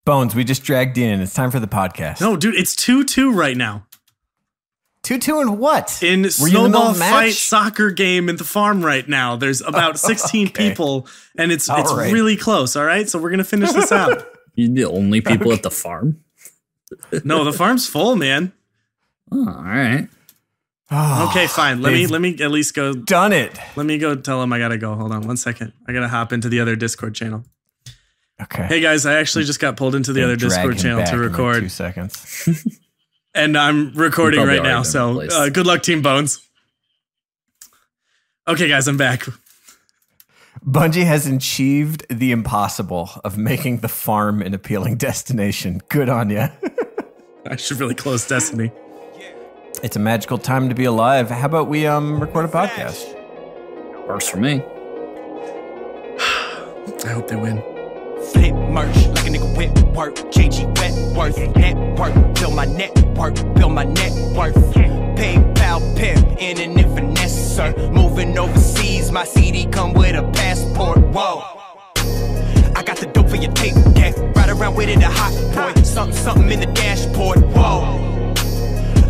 Bones, we just dragged in. It's time for the podcast. No, dude, it's 2-2 right now. 2-2 in what? In snowball fight soccer game in the farm right now. There's about 16 people, and it's really close, all right? So we're going to finish this out. You're the only people at the farm? No, the farm's full, man. Oh, all right. Okay, fine. Let me at least go. Done it. Let me go tell him I got to go. Hold on 1 second. I got to hop into the other Discord channel. Okay. Hey, guys, I actually just got pulled into the other Discord channel to record. 2 seconds. And I'm recording right now, so good luck, Team Bones. Okay, guys, I'm back. Bungie has achieved the impossible of making the farm an appealing destination. Good on ya. I should really close Destiny. It's a magical time to be alive. How about we record a podcast? Works for me. I hope they win. Flip merch like a nigga with work. JG wet worth network. Build my network. Build my net worth. PayPal pimp in an finesse, sir. Moving overseas, my CD come with a passport. Whoa. I got the dope for your tape deck. Ride around with it a hot boy. Something in the dashboard. Whoa.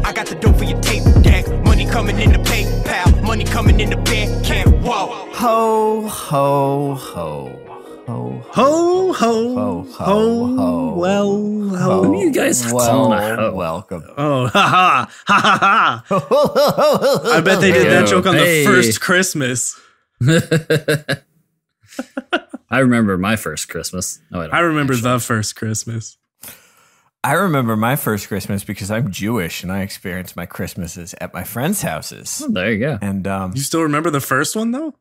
I got the dope for your tape deck. Money coming in the PayPal. Money coming in the bank camp. Whoa. Ho, ho, ho. Ho, ho, ho, ho, ho, well, ho. Who are you guys calling a ho? Welcome. Oh, ha, ha, ha, ha. I bet they did that joke on the first Christmas. I remember my first Christmas. No, I remember the first Christmas. I remember my first Christmas because I'm Jewish and I experienced my Christmases at my friends' houses. Oh, there you go. And you still remember the first one, though?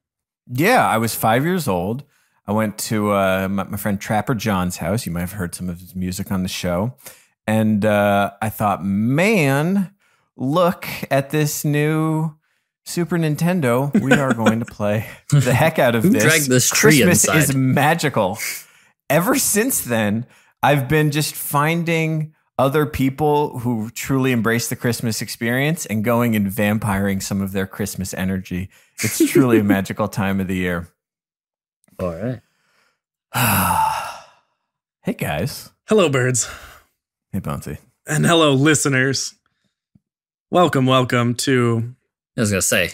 Yeah, I was 5 years old. I went to my friend Trapper John's house. You might have heard some of his music on the show. And I thought, man, look at this new Super Nintendo. We are going to play the heck out of this. Dragged this tree Christmas inside. is magical. Ever since then, I've been just finding other people who truly embrace the Christmas experience and going and vampiring some of their Christmas energy. It's truly a magical time of the year. All right. Hey, guys. Hello, birds. Hey, Bouncy. And hello, listeners. Welcome to... I was going to say.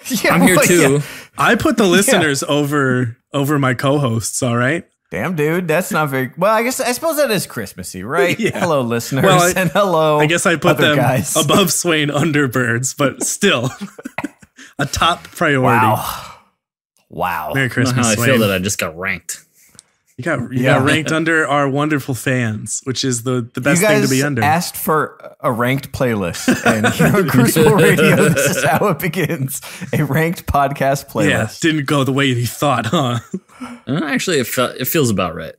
Yeah, I'm here too. Yeah. I put the listeners over my co-hosts, all right? Damn, dude. That's not very... Well, I suppose that is Christmassy, right? Yeah. Hello, listeners. And hello, I guess I put them guys. above Swain Underbirds, but still a top priority. Wow. Merry Christmas, I don't know how I Swain. feel that I just got ranked. You got ranked under our wonderful fans, which is the best thing to be under. You guys asked for a ranked playlist, and here on Crucible Radio, this is how it begins. A ranked podcast playlist. Yeah, didn't go the way you thought, huh? Actually, it feels about right.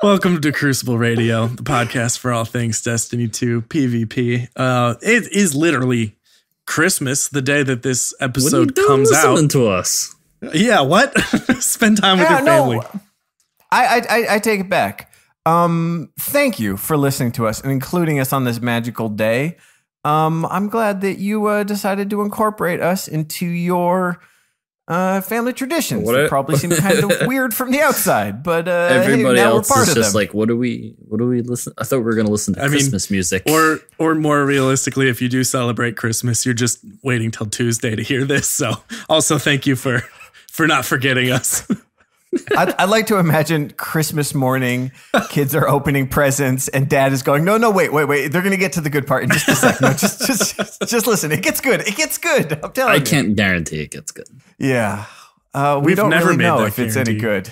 Welcome to Crucible Radio, the podcast for all things Destiny 2 PvP. It is literally Christmas, the day that this episode comes out. Listening to us. Yeah, what? Spend time with your family. No, I take it back. Thank you for listening to us and including us on this magical day. I'm glad that you decided to incorporate us into your family traditions. That probably seem kind of weird from the outside, but everybody now else we're part is of just them. like, what do we listen? I thought we were going to listen to Christmas music, or more realistically, if you do celebrate Christmas, you're just waiting till Tuesday to hear this. So, also thank you for not forgetting us. I'd like to imagine Christmas morning, kids are opening presents, and Dad is going, no, wait. They're going to get to the good part in just a second. No, just listen. It gets good. It gets good. I'm telling you. I can't guarantee it gets good. Yeah. We We've don't never really made know that if it's any guarantee. good.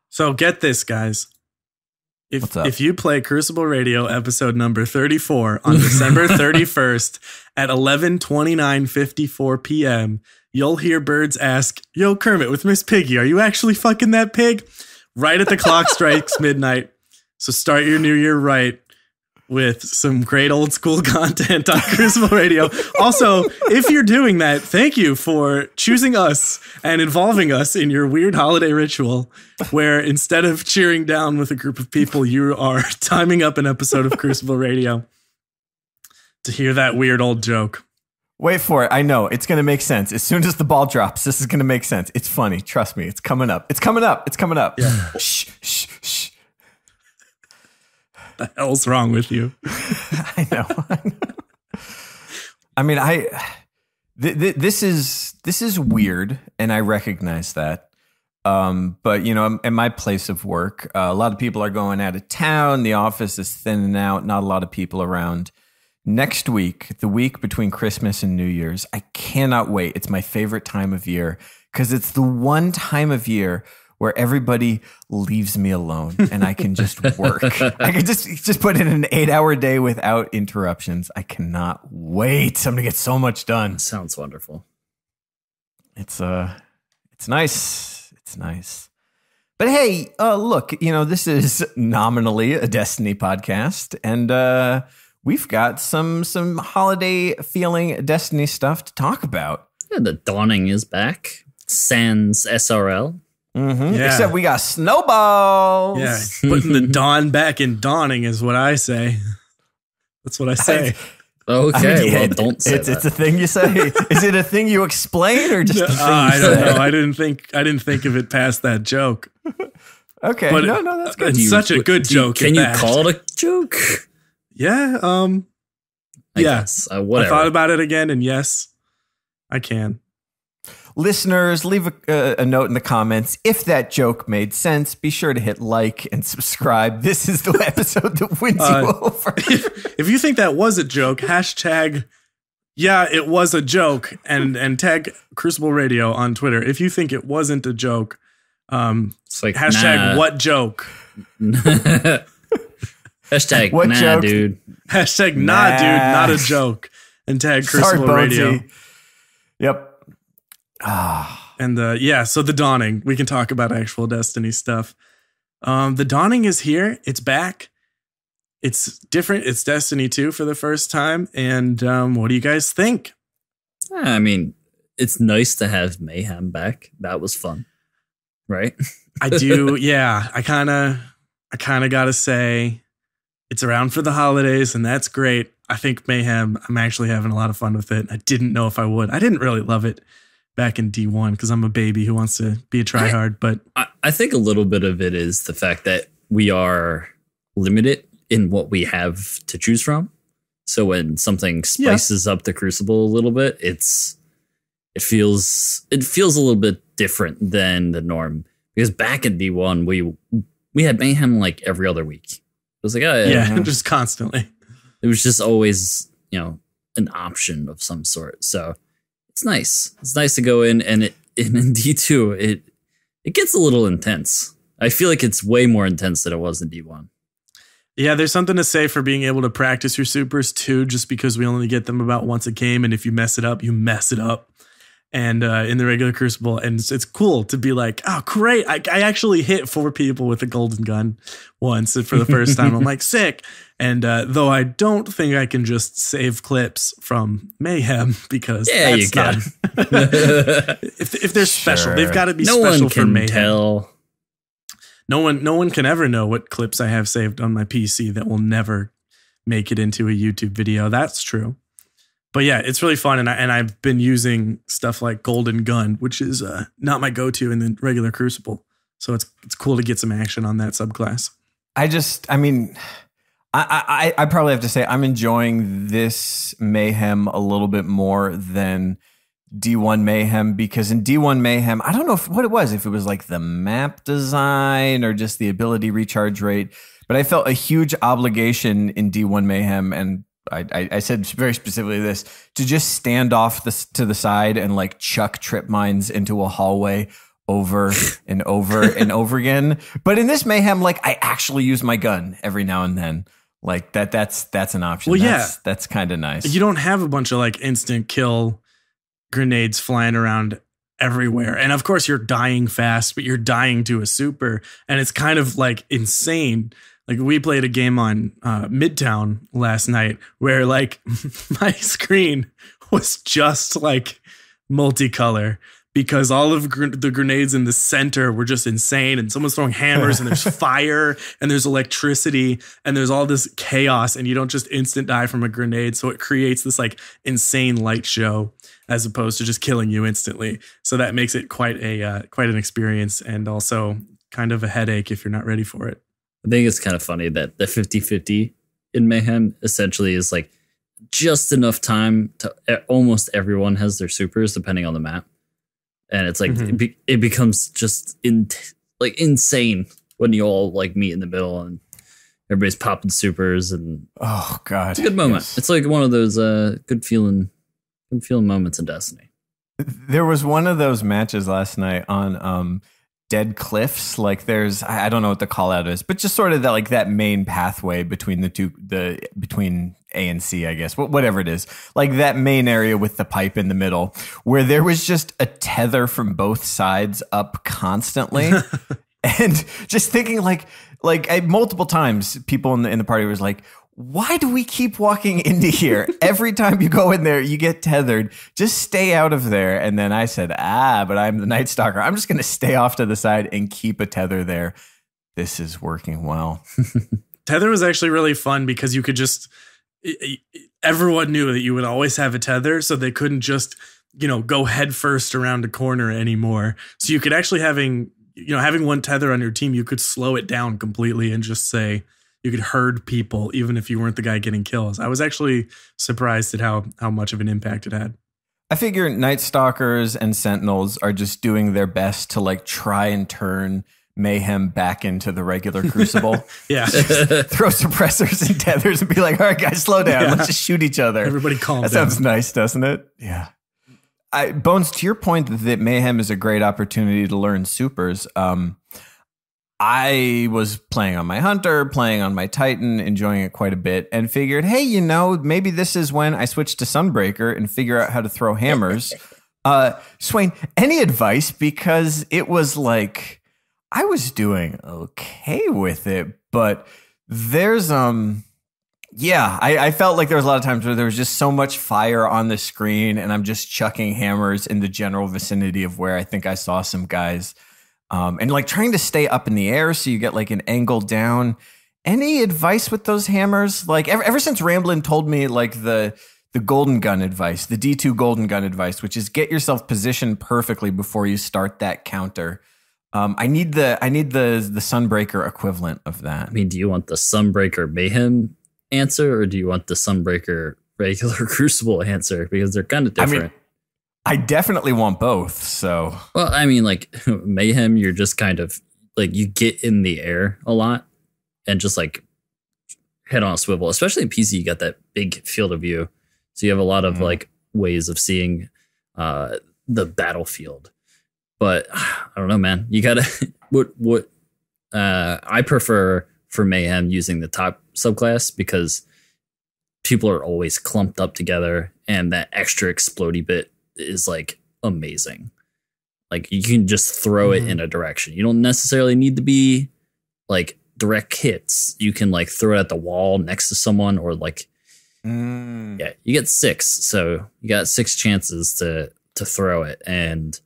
So get this, guys. If you play Crucible Radio episode number 34 on December 31st at 11:29:54 p.m., you'll hear birds ask, "Yo, Kermit with Miss Piggy, are you actually fucking that pig?" Right at the clock strikes midnight. So start your new year right with some great old school content on Crucible Radio. Also, if you're doing that, thank you for choosing us and involving us in your weird holiday ritual where instead of cheering down with a group of people, you are timing up an episode of Crucible Radio to hear that weird old joke. Wait for it. I know. It's going to make sense. As soon as the ball drops, this is going to make sense. It's funny. Trust me. It's coming up. It's coming up. It's coming up. Yeah. Shh, shh, shh. What the hell's wrong with you? I know. I mean, this is weird, and I recognize that. But, you know, in my place of work, a lot of people are going out of town. The office is thinning out. Not a lot of people around. Next week, the week between Christmas and New Year's, I cannot wait. It's my favorite time of year because it's the one time of year where everybody leaves me alone and I can just work. I can just put in an 8-hour day without interruptions. I cannot wait. I'm going to get so much done. Sounds wonderful. It's nice. It's nice. But hey, look, you know, this is nominally a Destiny podcast, and we've got some holiday feeling Destiny stuff to talk about. Yeah, the Dawning is back. Sans SRL. Mm-hmm. Yeah. Except we got snowballs. Yeah, putting the dawn back in dawning is what I say. That's what I say. Okay, I mean, well, don't say that. It's a thing you say. Is it a thing you explain or just a thing you I say? don't know. I didn't think of it past that joke. Okay, but no, that's good. It's such a good joke. Can you call it a joke? Yeah. I guess. Whatever. I thought about it again, and yes, I can. Listeners, leave a note in the comments. If that joke made sense, be sure to hit like and subscribe. This is the episode that wins you over. If you think that was a joke, hashtag, yeah, it was a joke, and tag Crucible Radio on Twitter. If you think it wasn't a joke, it's like, hashtag what joke. Hashtag what nah, joke? Dude. Hashtag nah, dude, not a joke. And tag Crucible Radio. Yep. And so the Dawning, we can talk about actual Destiny stuff. The Dawning is here. It's back. It's different. It's Destiny 2 for the first time. And what do you guys think? I mean, it's nice to have Mayhem back. That was fun. Right? I do. Yeah. I kind of got to say it's around for the holidays, and that's great. I think Mayhem, I'm actually having a lot of fun with it. I didn't know if I would. I didn't really love it back in D1 because I'm a baby who wants to be a tryhard. But I think a little bit of it is the fact that we are limited in what we have to choose from. So when something spices up the Crucible a little bit, it feels a little bit different than the norm. Because back in D1, we had Mayhem like every other week. It was like, just constantly. It was just always, you know, an option of some sort. So it's nice. It's nice to go in, and in D2, it gets a little intense. I feel like it's way more intense than it was in D1. Yeah, there's something to say for being able to practice your supers too, just because we only get them about once a game, and if you mess it up, you mess it up. And in the regular Crucible, and it's cool to be like, oh, great, I actually hit 4 people with a golden gun once for the first time. I'm like, sick. And though I don't think I can just save clips from Mayhem because that's not. if they're special, they've got to be special for Mayhem. Tell. No one can ever know what clips I have saved on my PC that will never make it into a YouTube video. That's true. But yeah, it's really fun, and I've been using stuff like Golden Gun, which is not my go-to in the regular Crucible. So it's cool to get some action on that subclass. I probably have to say I'm enjoying this Mayhem a little bit more than D1 Mayhem, because in D1 Mayhem, I don't know what it was, if it was like the map design or just the ability recharge rate, but I felt a huge obligation in D1 Mayhem, and I said very specifically this, to just stand off to the side and like chuck trip mines into a hallway over and over and over again. But in this Mayhem, like I actually use my gun every now and then. Like that's an option. Well, that's kind of nice. You don't have a bunch of like instant kill grenades flying around everywhere. And of course you're dying fast, but you're dying to a super. And it's kind of like insane. Like we played a game on Midtown last night where like my screen was just like multicolor because all of the grenades in the center were just insane, and someone's throwing hammers and there's fire and there's electricity and there's all this chaos, and you don't just instant die from a grenade. So it creates this like insane light show as opposed to just killing you instantly. So that makes it quite an experience, and also kind of a headache if you're not ready for it. I think it's kind of funny that the 50-50 in Mayhem essentially is like just enough time to almost everyone has their supers depending on the map. And it's like, it becomes just insane when you all like meet in the middle and everybody's popping supers, and oh God, it's a good moment. Yes. It's like one of those good feeling moments in Destiny. There was one of those matches last night on Dead Cliffs. Like there's, I don't know what the call out is, but just sort of that main pathway between between A and C, I guess, whatever it is, like that main area with the pipe in the middle, where there was just a tether from both sides up constantly. And just thinking multiple times people in the party was like, why do we keep walking into here? Every time you go in there, you get tethered. Just stay out of there. And then I said, but I'm the Night Stalker. I'm just going to stay off to the side and keep a tether there. This is working well. Tether was actually really fun because you could just, everyone knew that you would always have a tether, so they couldn't just, go head first around a corner anymore. So you could actually having one tether on your team, you could slow it down completely and just say, you could herd people even if you weren't the guy getting kills. I was actually surprised at how much of an impact it had. I figure Night Stalkers and Sentinels are just doing their best to try and turn Mayhem back into the regular Crucible. Yeah. Throw suppressors and tethers and be like, all right, guys, slow down. Yeah. Let's just shoot each other. Everybody calm down. That sounds nice, doesn't it? Yeah. Bones, to your point that Mayhem is a great opportunity to learn supers, I was playing on my Hunter, playing on my Titan, enjoying it quite a bit, and figured, hey, maybe this is when I switch to Sunbreaker and figure out how to throw hammers. Swain, any advice? Because it was like, I was doing okay with it, but there's, I felt like there was a lot of times where there was just so much fire on the screen and I'm just chucking hammers in the general vicinity of where I think I saw some guys. And trying to stay up in the air so you get an angle down. Any advice with those hammers? Ever since Ramblin' told me the golden gun advice, the D2 golden gun advice, which is get yourself positioned perfectly before you start that counter. I need the Sunbreaker equivalent of that. I mean, do you want the Sunbreaker Mayhem answer or do you want the Sunbreaker regular Crucible answer? Because they're kind of different. I definitely want both. So, well, I mean, Mayhem, you're just kind of you get in the air a lot and just head on a swivel. Especially in PC, you got that big field of view, so you have a lot of ways of seeing the battlefield. But I don't know, man. You gotta what I prefer for Mayhem using the top subclass because people are always clumped up together, and that extra explodey bit is amazing. You can just throw it in a direction. You don't necessarily need to be direct hits. You can throw it at the wall next to someone or yeah, you get 6. So you got 6 chances to throw it, and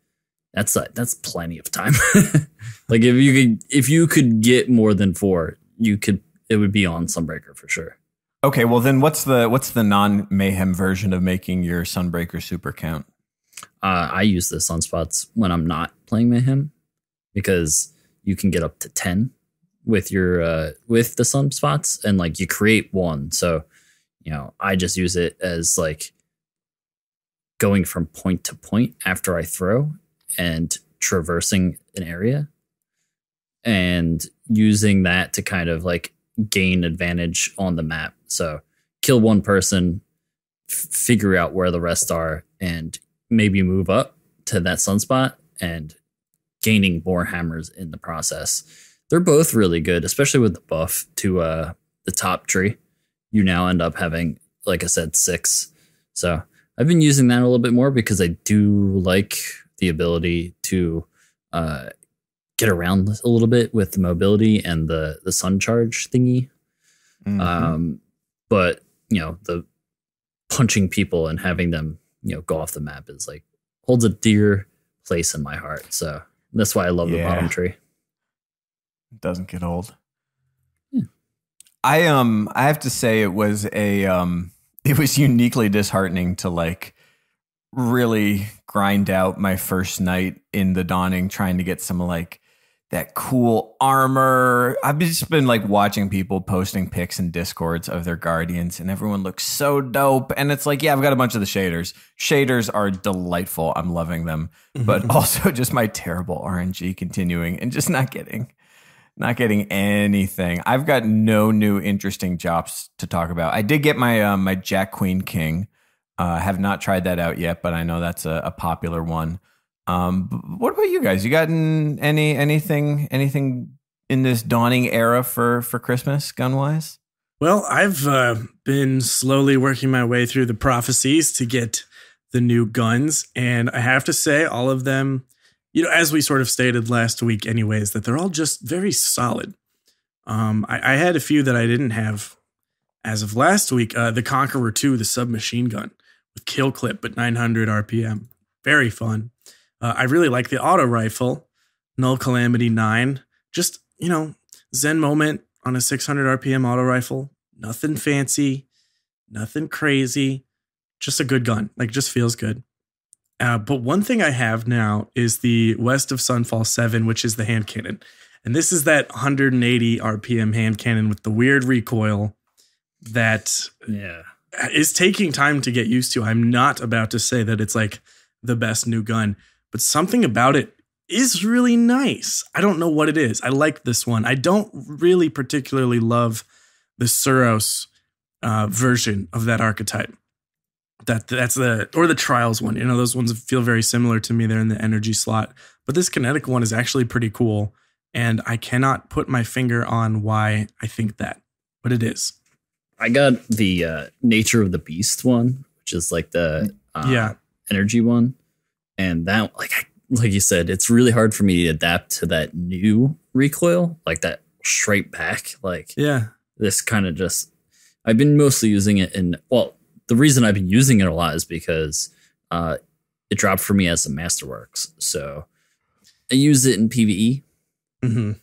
that's plenty of time. If you could get more than 4, it would be on Sunbreaker for sure. Okay, well then what's the non-Mayhem version of making your Sunbreaker super count? I use the sunspots when I'm not playing Mayhem because you can get up to 10 with your with the sunspots, and you create 1. So, I just use it as going from point to point after I throw and traversing an area and using that to kind of gain advantage on the map. So kill one person, figure out where the rest are, and maybe move up to that sunspot and gaining more hammers in the process. They're both really good, especially with the buff to the top tree. You now end up having, like I said, 6. So I've been using that a little bit more because I do like the ability to get around a little bit with the mobility and the sun charge thingy. Mm-hmm. But the punching people and having them go off the map is holds a dear place in my heart. So that's why I love the bottom tree. It doesn't get old. Yeah. I have to say it was it was uniquely disheartening to like really grind out my first night in the Dawning trying to get some like that cool armor. I've just been like watching people posting pics in Discords of their Guardians, and everyone looks so dope. And it's like, yeah, I've got a bunch of the shaders. Shaders are delightful. I'm loving them. But also just my terrible RNG continuing and just not getting anything. I've got no new interesting jobs to talk about. I did get my my Jack Queen King. Have not tried that out yet, but I know that's a popular one. What about you guys? You gotten anything in this Dawning era for Christmas gun wise? Well, I've been slowly working my way through the prophecies to get the new guns, and I have to say all of them, you know, as we sort of stated last week anyways, that they're all just very solid. I had a few that I didn't have as of last week. The Conqueror 2, the submachine gun with kill clip at 900 RPM. Very fun. I really like the auto rifle, Null Calamity 9. Just, you know, Zen moment on a 600 RPM auto rifle. Nothing fancy, nothing crazy. Just a good gun. Like, just feels good. But one thing I have now is the West of Sunfall 7, which is the hand cannon. And this is that 180 RPM hand cannon with the weird recoil that is taking time to get used to. I'm not about to say that it's like the best new gun, but something about it is really nice. I don't know what it is. I like this one. I don't really particularly love the Suros version of that archetype. That's the Trials one. You know, those ones feel very similar to me. They're in the energy slot. But this kinetic one is actually pretty cool. And I cannot put my finger on why I think that, but it is. I got the Nature of the Beast one, which is like the energy one. And that, like you said, it's really hard for me to adapt to that new recoil, like that straight back. Like, this kind of just, I've been mostly using it the reason I've been using it a lot is because it dropped for me as a Masterworks. So I use it in PvE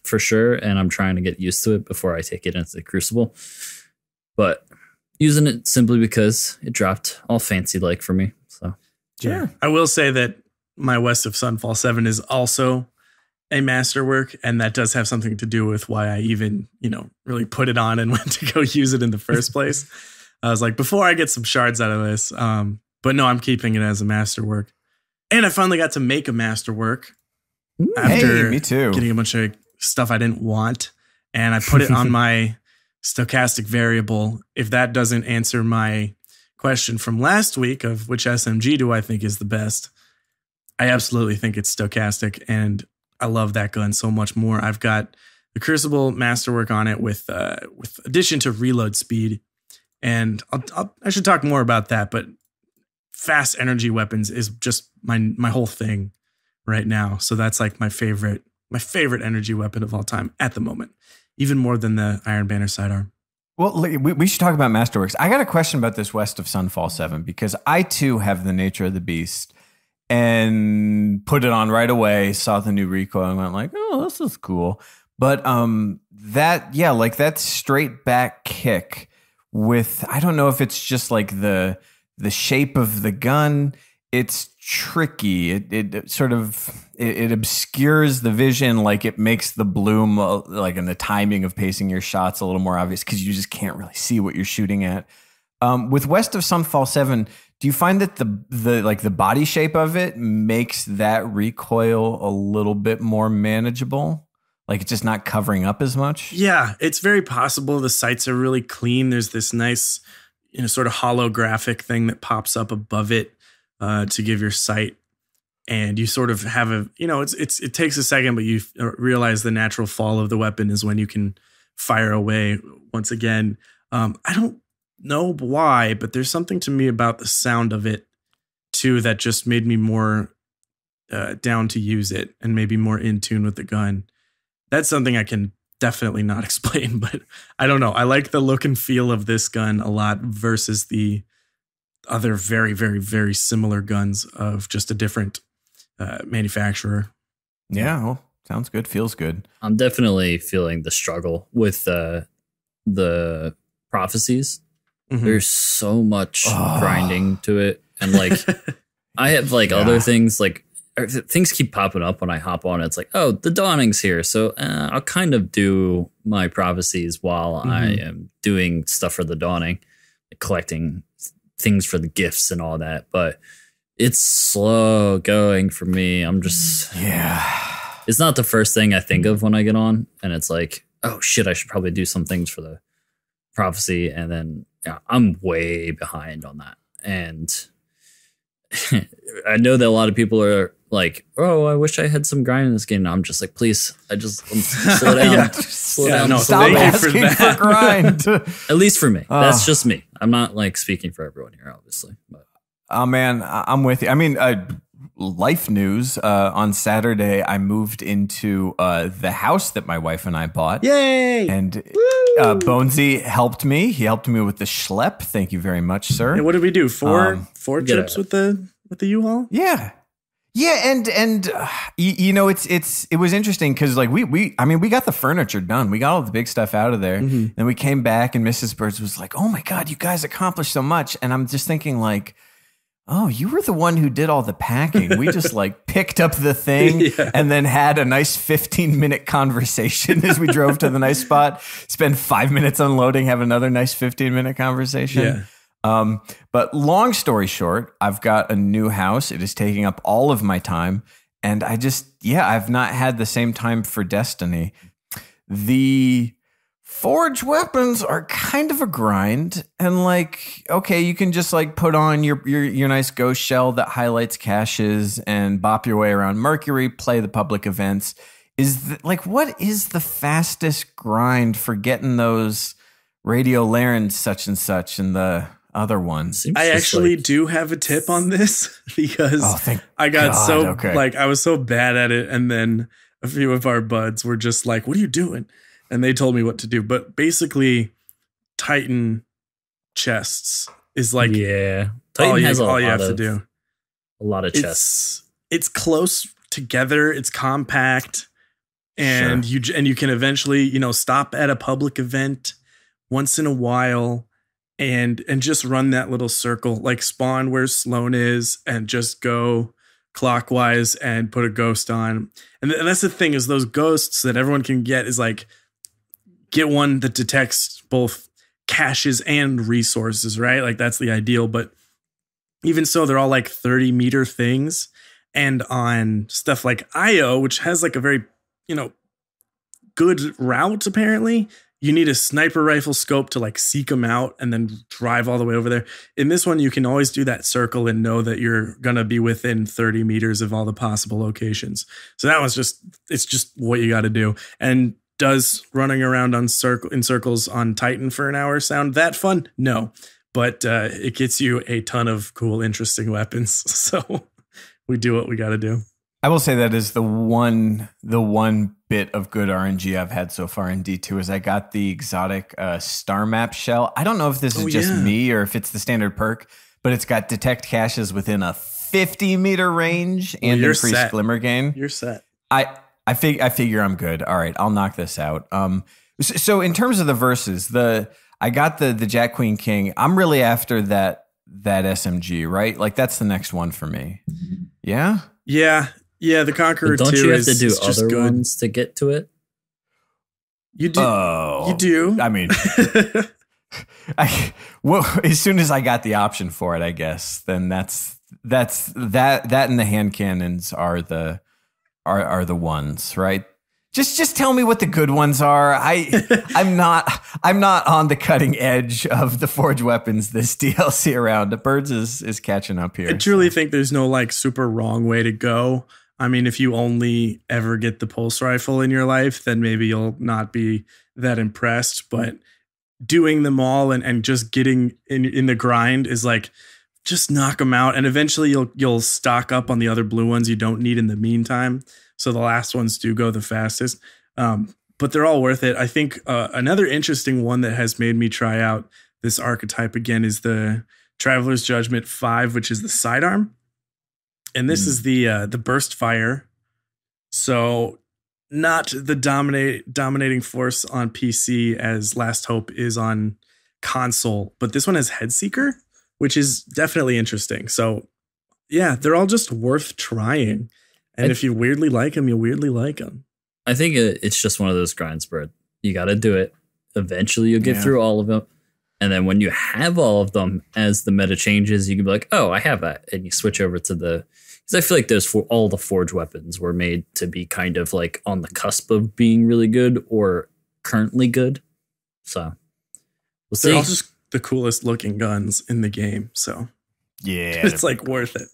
for sure. And I'm trying to get used to it before I take it into the Crucible. But using it simply because it dropped all fancy like for me. So, yeah. I will say that my West of Sunfall 7 is also a Masterwork, and that does have something to do with why I even, you know, really put it on and went to go use it in the first place. I was like, before I get some shards out of this, but no, I'm keeping it as a Masterwork. And I finally got to make a Masterwork after me too. Getting a bunch of stuff I didn't want, and I put it on my stochastic variable. If that doesn't answer my question from last week of which SMG do I think is the best, I absolutely think it's stochastic, and I love that gun so much more. I've got the Crucible Masterwork on it with addition to reload speed, and I should talk more about that. But fast energy weapons is just my whole thing right now. So that's like my favorite energy weapon of all time at the moment, even more than the Iron Banner sidearm. Well, we should talk about Masterworks. I got a question about this West of Sunfall 7 because I too have the Nature of the Beast and put it on right away, saw the new recoil and went like, oh, this is cool. But that straight back kick with, I don't know if it's just like the shape of the gun. It's tricky. It sort of obscures the vision, like it makes the bloom like in the timing of pacing your shots a little more obvious because you just can't really see what you're shooting at. With West of Sunfall 7, do you find that the body shape of it makes that recoil a little bit more manageable? Like it's just not covering up as much? Yeah, it's very possible. The sights are really clean. There's this nice, you know, sort of holographic thing that pops up above it to give your sight. And you sort of have it takes a second, but you realize the natural fall of the weapon is when you can fire away once again. I don't know why, but there's something to me about the sound of it too that just made me more down to use it and maybe more in tune with the gun. That's something I can definitely not explain, but I don't know. I like the look and feel of this gun a lot versus the other very, very, very similar guns of just a different manufacturer. Yeah, well, sounds good. Feels good. I'm definitely feeling the struggle with the prophecies. Mm-hmm. There's so much grinding to it. And like, I have like other things, like things keep popping up when I hop on. It's like, oh, the dawning's here. So I'll kind of do my prophecies while I am doing stuff for the dawning, like collecting things for the gifts and all that. But it's slow going for me. I'm just, it's not the first thing I think of when I get on. And it's like, oh shit, I should probably do some things for the prophecy. And then I'm way behind on that. And I know that a lot of people are like, oh, I wish I had some grind in this game. And I'm just like, please, slow down. Slow down. No, stop asking for grind. At least for me. That's just me. I'm not like speaking for everyone here, obviously. But. Oh, man, I'm with you. I mean, life news. On Saturday, I moved into the house that my wife and I bought. Yay! And Bonesy helped me. He helped me with the schlep. Thank you very much, sir. And what did we do? Four trips with the U-Haul? Yeah. Yeah, and you know, it was interesting because like we got the furniture done. We got all the big stuff out of there. And we came back and Mrs. Birds was like, "Oh my God, you guys accomplished so much." And I'm just thinking like, oh, you were the one who did all the packing. We just like picked up the thing and then had a nice 15-minute conversation as we drove to the nice spot, spend 5 minutes unloading, have another nice 15-minute conversation. Yeah. But long story short, I've got a new house. It is taking up all of my time. And I've not had the same time for Destiny. The forge weapons are kind of a grind, and like, okay, you can just like put on your nice ghost shell that highlights caches and bop your way around Mercury, play the public events. What is the fastest grind for getting those Radio Larens such and such and the other ones? I actually do have a tip on this because I got I was so bad at it, and then a few of our buds were just like, "What are you doing?" And they told me what to do. But basically, Titan chests is like Titan has all you have to do. A lot of chests. It's close together. It's compact, and you can eventually stop at a public event once in a while, and just run that little circle, like spawn where Sloan is, and just go clockwise and put a ghost on. And that's the thing, is those ghosts that everyone can get is like, get one that detects both caches and resources, right? Like that's the ideal. But even so, they're all like 30-meter things. And on stuff like IO, which has like a very, good route, apparently, you need a sniper rifle scope to like seek them out and then drive all the way over there. In this one, you can always do that circle and know that you're going to be within 30 meters of all the possible locations. So that was it's just what you got to do. And does running around in circles on Titan for an hour sound that fun? No, but it gets you a ton of cool, interesting weapons. So we do what we got to do. I will say that is the one bit of good RNG I've had so far in D2 is I got the exotic star map shell. I don't know if this is just me or if it's the standard perk, but it's got detect caches within a 50-meter range and increased glimmer gain. You're set. I figure I'm good. All right, I'll knock this out. So in terms of the verses, I got the Jack Queen King. I'm really after that SMG, right? Like that's the next one for me. Yeah. The Conqueror 2 don't you have to do just other good ones to get to it? You do. You do. I mean, as soon as I got the option for it, I guess then that's that and the hand cannons are the ones, right? Just tell me what the good ones are. I'm not on the cutting edge of the forge weapons this DLC around. The Birds is catching up here. I truly think there's no like super wrong way to go. I mean, if you only ever get the pulse rifle in your life, then maybe you'll not be that impressed. But doing them all and just getting in the grind is like, just knock them out. And eventually you'll stock up on the other blue ones you don't need in the meantime. So the last ones do go the fastest. But they're all worth it. I think another interesting one that has made me try out this archetype again is the Traveler's Judgment 5, which is the sidearm. And this is the burst fire. So not the dominating force on PC as Last Hope is on console, but this one has Headseeker, which is definitely interesting. So yeah, they're all just worth trying. And if you weirdly like them, you weirdly like them. I think it's just one of those grinds where you got to do it. Eventually you'll get through all of them. And then when you have all of them, as the meta changes, you can be like, oh, I have that. And you switch over to because I feel like all the forge weapons were made to be kind of like on the cusp of being really good or currently good. So we'll see. They're all just the coolest looking guns in the game. So yeah, it's like worth it.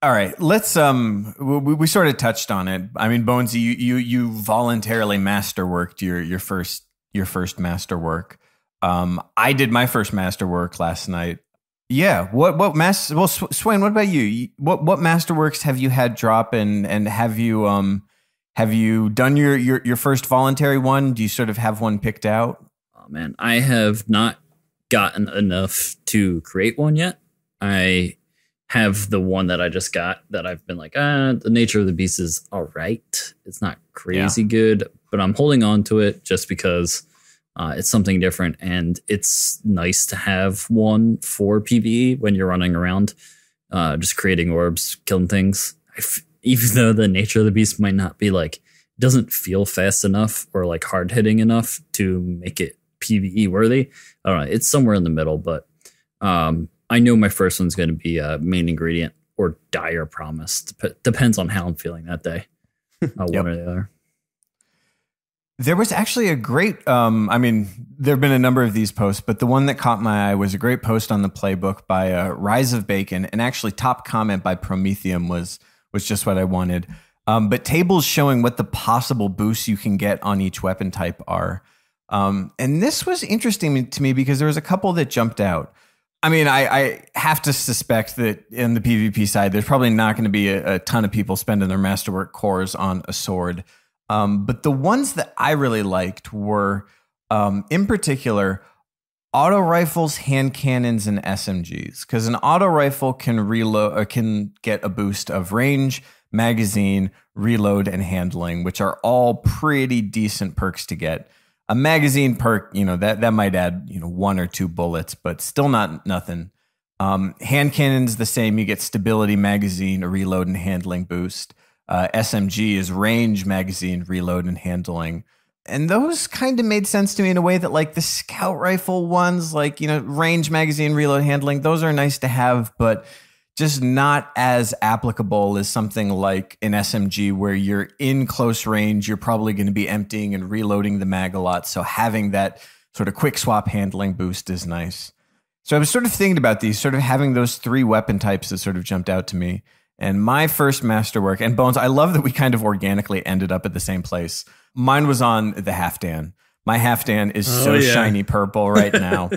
All right, let's we sort of touched on it. I mean, Bonesy, you voluntarily masterworked your first masterwork. I did my first masterwork last night. Yeah, Swain, what about you? What masterworks have you had drop, and have you done your first voluntary one? Do you sort of have one picked out? Oh man, I have not gotten enough to create one yet. I have the one that I just got that I've been like, the nature of the beast is all right. It's not crazy good, but I'm holding on to it just because it's something different. And it's nice to have one for PvE when you're running around, just creating orbs, killing things. Even though the nature of the beast might not be like, doesn't feel fast enough or like hard hitting enough to make it PvE worthy. I don't know. It's somewhere in the middle, but I know my first one's going to be main ingredient or dire promise. Depends on how I'm feeling that day. One or the other. There was actually a great, I mean, there have been a number of these posts, but the one that caught my eye was a great post on the playbook by Rise of Bacon, and actually top comment by Prometheum was just what I wanted. But tables showing what the possible boosts you can get on each weapon type are. And this was interesting to me because there was a couple that jumped out. I mean, I have to suspect that in the PvP side, there's probably not going to be a ton of people spending their Masterwork cores on a sword. But the ones that I really liked were, in particular, auto rifles, hand cannons, and SMGs. Because an auto rifle can can get a boost of range, magazine, reload, and handling, which are all pretty decent perks to get. A magazine perk, that might add, 1 or 2 bullets, but still not nothing. Hand cannons the same. You get stability, magazine, a reload, and handling boost. SMG is range, magazine, reload, and handling. And those kind of made sense to me in a way that like the scout rifle ones, like, range, magazine, reload, handling, those are nice to have, but just not as applicable as something like an SMG where you're in close range, you're probably going to be emptying and reloading the mag a lot. So having that sort of quick swap handling boost is nice. So I was sort of thinking about these, sort of having those 3 weapon types that sort of jumped out to me. And my first masterwork, and Bones, I love that we kind of organically ended up at the same place. Mine was on the Halfdan. My Halfdan is shiny purple right now.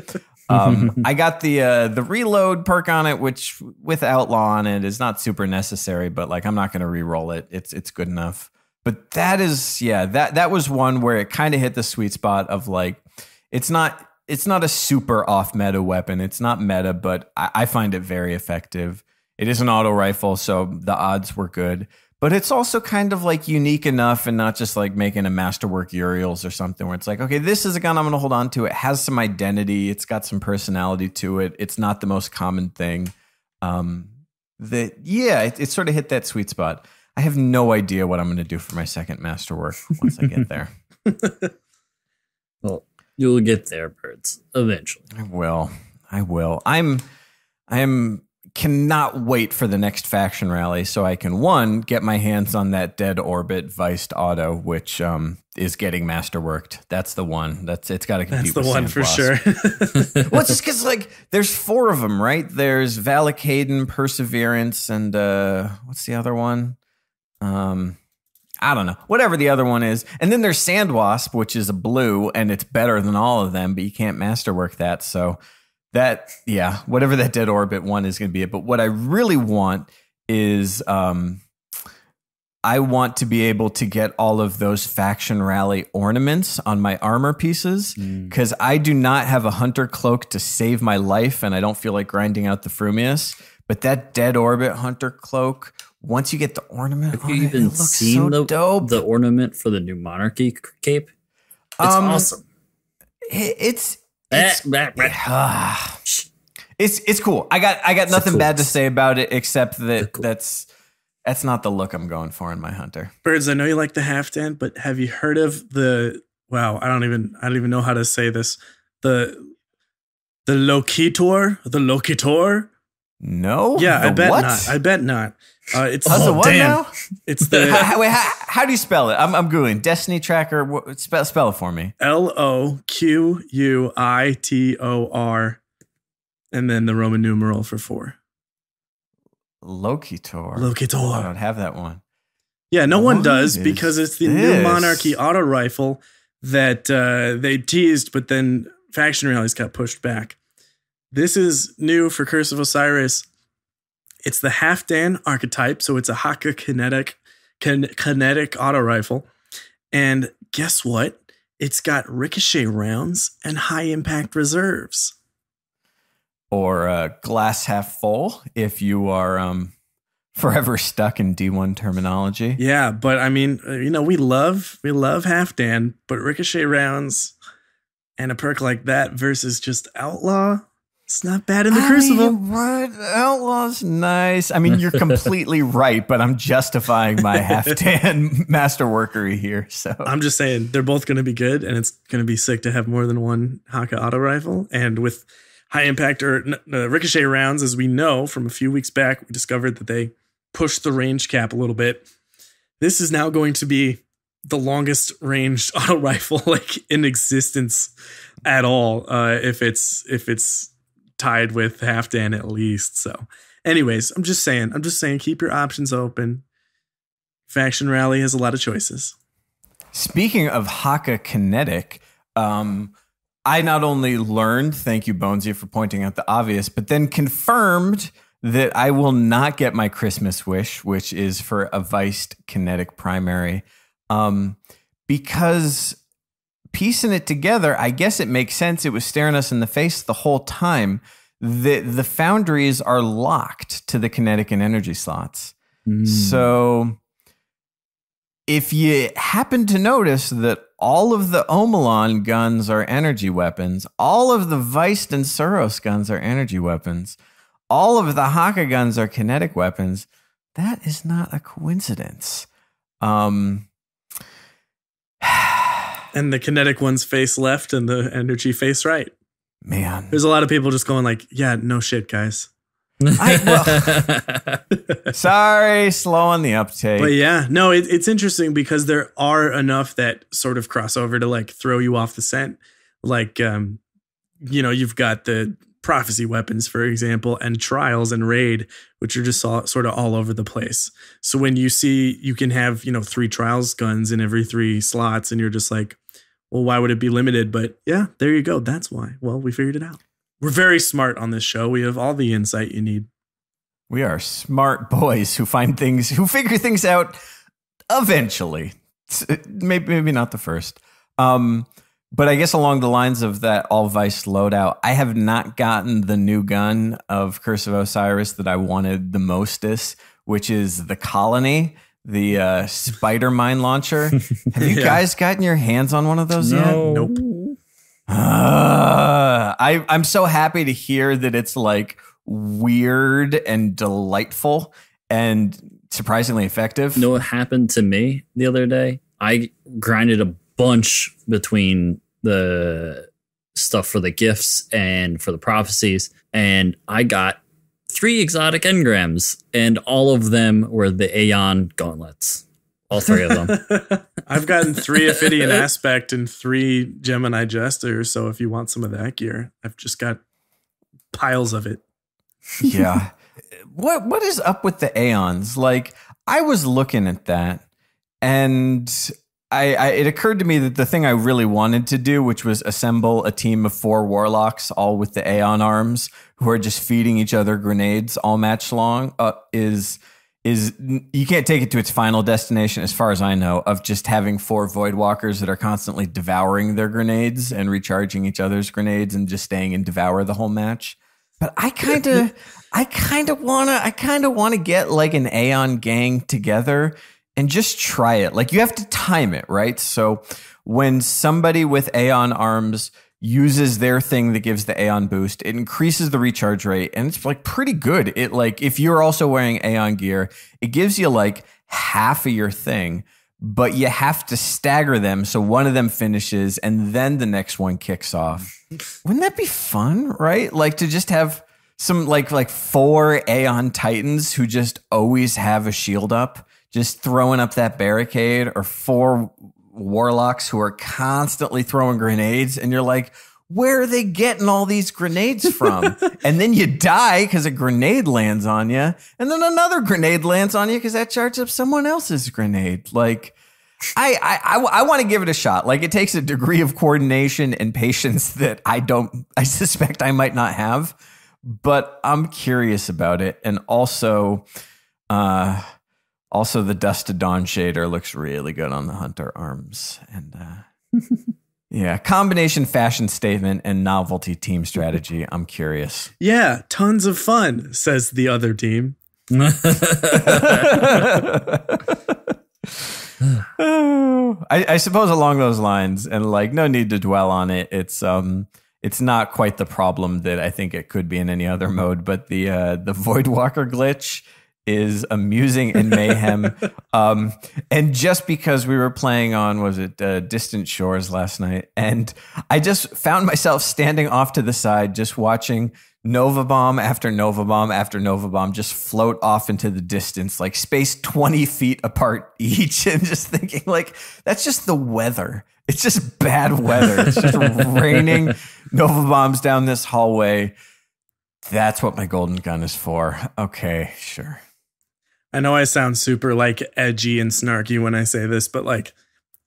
I got the reload perk on it, which with outlaw on it is not super necessary, but like I'm not going to re-roll it. It's good enough. But that is, that was one where it kind of hit the sweet spot of like, it's not a super off meta weapon. It's not meta, but I find it very effective. It is an auto rifle, so the odds were good. But it's also kind of like unique enough and not just like making a Masterwork Uriels or something where it's like, okay, this is a gun I'm going to hold on to. It has some identity. It's got some personality to it. It's not the most common thing. It sort of hit that sweet spot. I have no idea what I'm going to do for my second Masterwork once I get there. Well, you'll get there, Birds, eventually. I will. I cannot wait for the next faction rally so I can, 1, get my hands on that Dead Orbit Viced Auto, which is getting masterworked. That's the one. It's got to compete. That's the one for sure. Well, it's just because like there's 4 of them, right? There's Valacaden, Perseverance, and what's the other one? I don't know. Whatever the other one is. And then there's Sandwasp, which is a blue, and it's better than all of them, but you can't masterwork that. So that, whatever that Dead Orbit one is going to be it. But what I really want is I want to be able to get all of those faction rally ornaments on my armor pieces because I do not have a hunter cloak to save my life and I don't feel like grinding out the Frumius. But that Dead Orbit Hunter cloak, once you get the ornament, have you even seen the ornament for the new Monarchy cape? It's awesome. It's cool. I got nothing bad to say about it except that that's not the look I'm going for in my hunter. Birds, I know you like the Halfdan, but have you heard of the I don't even know how to say this. The Locator? No. Yeah, I bet not. It's now? It's the wait, how do you spell it? I'm googling Destiny Tracker. Spell it for me. Loquitor, and then the Roman numeral for 4. Locator. Locator. I don't have that one. Yeah, no one does because it's the new Monarchy auto rifle that they teased, but then faction rallies got pushed back. This is new for Curse of Osiris. It's the Halfdan archetype, so it's a Haka kinetic auto rifle. And guess what? It's got ricochet rounds and high impact reserves. Or glass half full if you are forever stuck in D1 terminology. Yeah, but I mean, we love Halfdan, but ricochet rounds and a perk like that versus just Outlaw, it's not bad in the Crucible. What? Outlaw's nice. I mean, you're completely right, but I'm justifying my Halfdan masterworkery here. So I'm just saying they're both going to be good, and it's going to be sick to have more than one Haka auto rifle. And with high impact or ricochet rounds, as we know from a few weeks back, we discovered that they pushed the range cap a little bit. This is now going to be the longest ranged auto rifle in existence at all. If it's tied with Halfdan at least. So anyways, I'm just saying, keep your options open. Faction Rally has a lot of choices. Speaking of Haka kinetic, I not only learned, thank you, Bonesy, for pointing out the obvious, but then confirmed that I will not get my Christmas wish, which is for a Viced kinetic primary. Because piecing it together, I guess it makes sense. It was staring us in the face the whole time. The foundries are locked to the kinetic and energy slots. So if you happen to notice that all of the Omelon guns are energy weapons, all of the Viced and Suros guns are energy weapons, all of the Haka guns are kinetic weapons, that is not a coincidence. And the kinetic ones face left and the energy face right. Man. There's a lot of people just going like, yeah, no shit, guys. Sorry, slow on the uptake. But yeah, no, it's interesting because there are enough that sort of cross over to throw you off the scent. You've got the prophecy weapons, for example, and trials and raid, which are just sort of all over the place. So when you see you can have 3 trials guns in every 3 slots, and you're just like, well, why would it be limited? But yeah, there you go. That's why. Well, we figured it out. We're very smart on this show. We have all the insight you need. We are smart boys who figure things out eventually. Maybe not the first. But I guess along the lines of that all Vice loadout, I have not gotten the new gun of Curse of Osiris that I wanted the mostest, which is the Colony, the spider mine launcher. Have you guys gotten your hands on one of those yet? Nope. I'm so happy to hear that it's weird and delightful and surprisingly effective. You know what happened to me the other day? I grinded a bunch between the stuff for the gifts and for the prophecies, and I got 3 exotic engrams, and all of them were the Aeon gauntlets. All 3 of them. I've gotten 3 Ophidian Aspect and 3 Gemini Jester, so if you want some of that gear, I've just got piles of it. Yeah. What is up with the Aeons? I was looking at that, and it occurred to me that the thing I really wanted to do, which was assemble a team of 4 warlocks, all with the Aeon arms, who are just feeding each other grenades all match long, is you can't take it to its final destination, as far as I know, of just having 4 Voidwalkers that are constantly devouring their grenades and recharging each other's grenades and just staying in devour the whole match. But I kind of want to get like an Aeon gang together and just try it. Like you have to time it, right? So when somebody with Aeon arms uses their thing that gives the Aeon boost, it increases the recharge rate, and it's like pretty good. It like if you're also wearing Aeon gear, it gives you like half of your thing, but you have to stagger them so one of them finishes and then the next one kicks off. Wouldn't that be fun, right? Like to just have some like 4 Aeon Titans who just always have a shield up, just throwing up that barricade, or 4 Warlocks who are constantly throwing grenades, and you're like, where are they getting all these grenades from? And then you die because a grenade lands on you, and then another grenade lands on you because that charges up someone else's grenade. Like, I want to give it a shot. Like, it takes a degree of coordination and patience that I suspect I might not have, but I'm curious about it. And also the Dust to Dawn shader looks really good on the Hunter arms. And yeah, combination fashion statement and novelty team strategy. I'm curious. Yeah, tons of fun, says the other team. I suppose along those lines, and like no need to dwell on it. It's not quite the problem that I think it could be in any other mode, but the Voidwalker glitch is amusing in Mayhem. And just because we were playing on, Distant Shores last night, and I just found myself standing off to the side, just watching Nova Bomb after Nova Bomb after Nova Bomb just float off into the distance, like spaced 20 feet apart each, and just thinking like, that's just the weather. It's just bad weather. It's just raining Nova Bombs down this hallway. That's what my golden gun is for. Okay, sure. I know I sound super like edgy and snarky when I say this, but like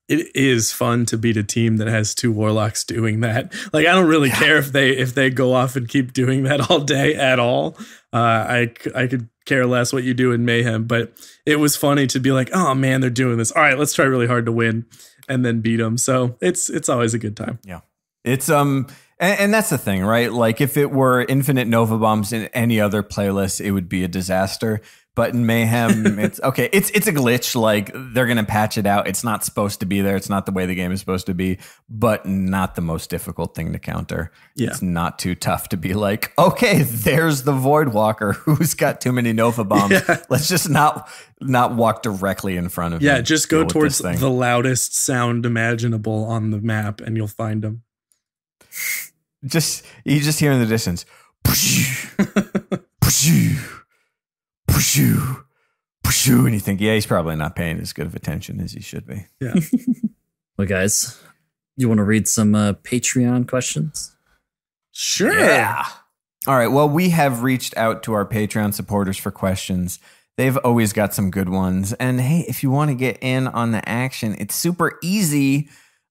it is fun to beat a team that has 2 Warlocks doing that. Like I don't really care if they go off and keep doing that all day at all. I could care less what you do in Mayhem, but it was funny to be like, oh man, they're doing this. All right, let's try really hard to win and then beat them. So it's always a good time. Yeah, it's and that's the thing, right? Like if it were infinite Nova Bombs in any other playlist, it would be a disaster. But in Mayhem, it's okay. It's a glitch. Like they're going to patch it out. It's not supposed to be there. It's not the way the game is supposed to be, but not the most difficult thing to counter. Yeah. It's not too tough to be like, okay, there's the Voidwalker who's got too many Nova Bombs. Yeah. Let's just not walk directly in front of him. Yeah, just go towards the loudest sound imaginable on the map and you'll find him. You just hear in the distance. And you think, yeah, he's probably not paying as good of attention as he should be. Yeah. Well, guys, you want to read some Patreon questions? Sure. Yeah. All right. Well, we have reached out to our Patreon supporters for questions. They've always got some good ones. And hey, if you want to get in on the action, it's super easy.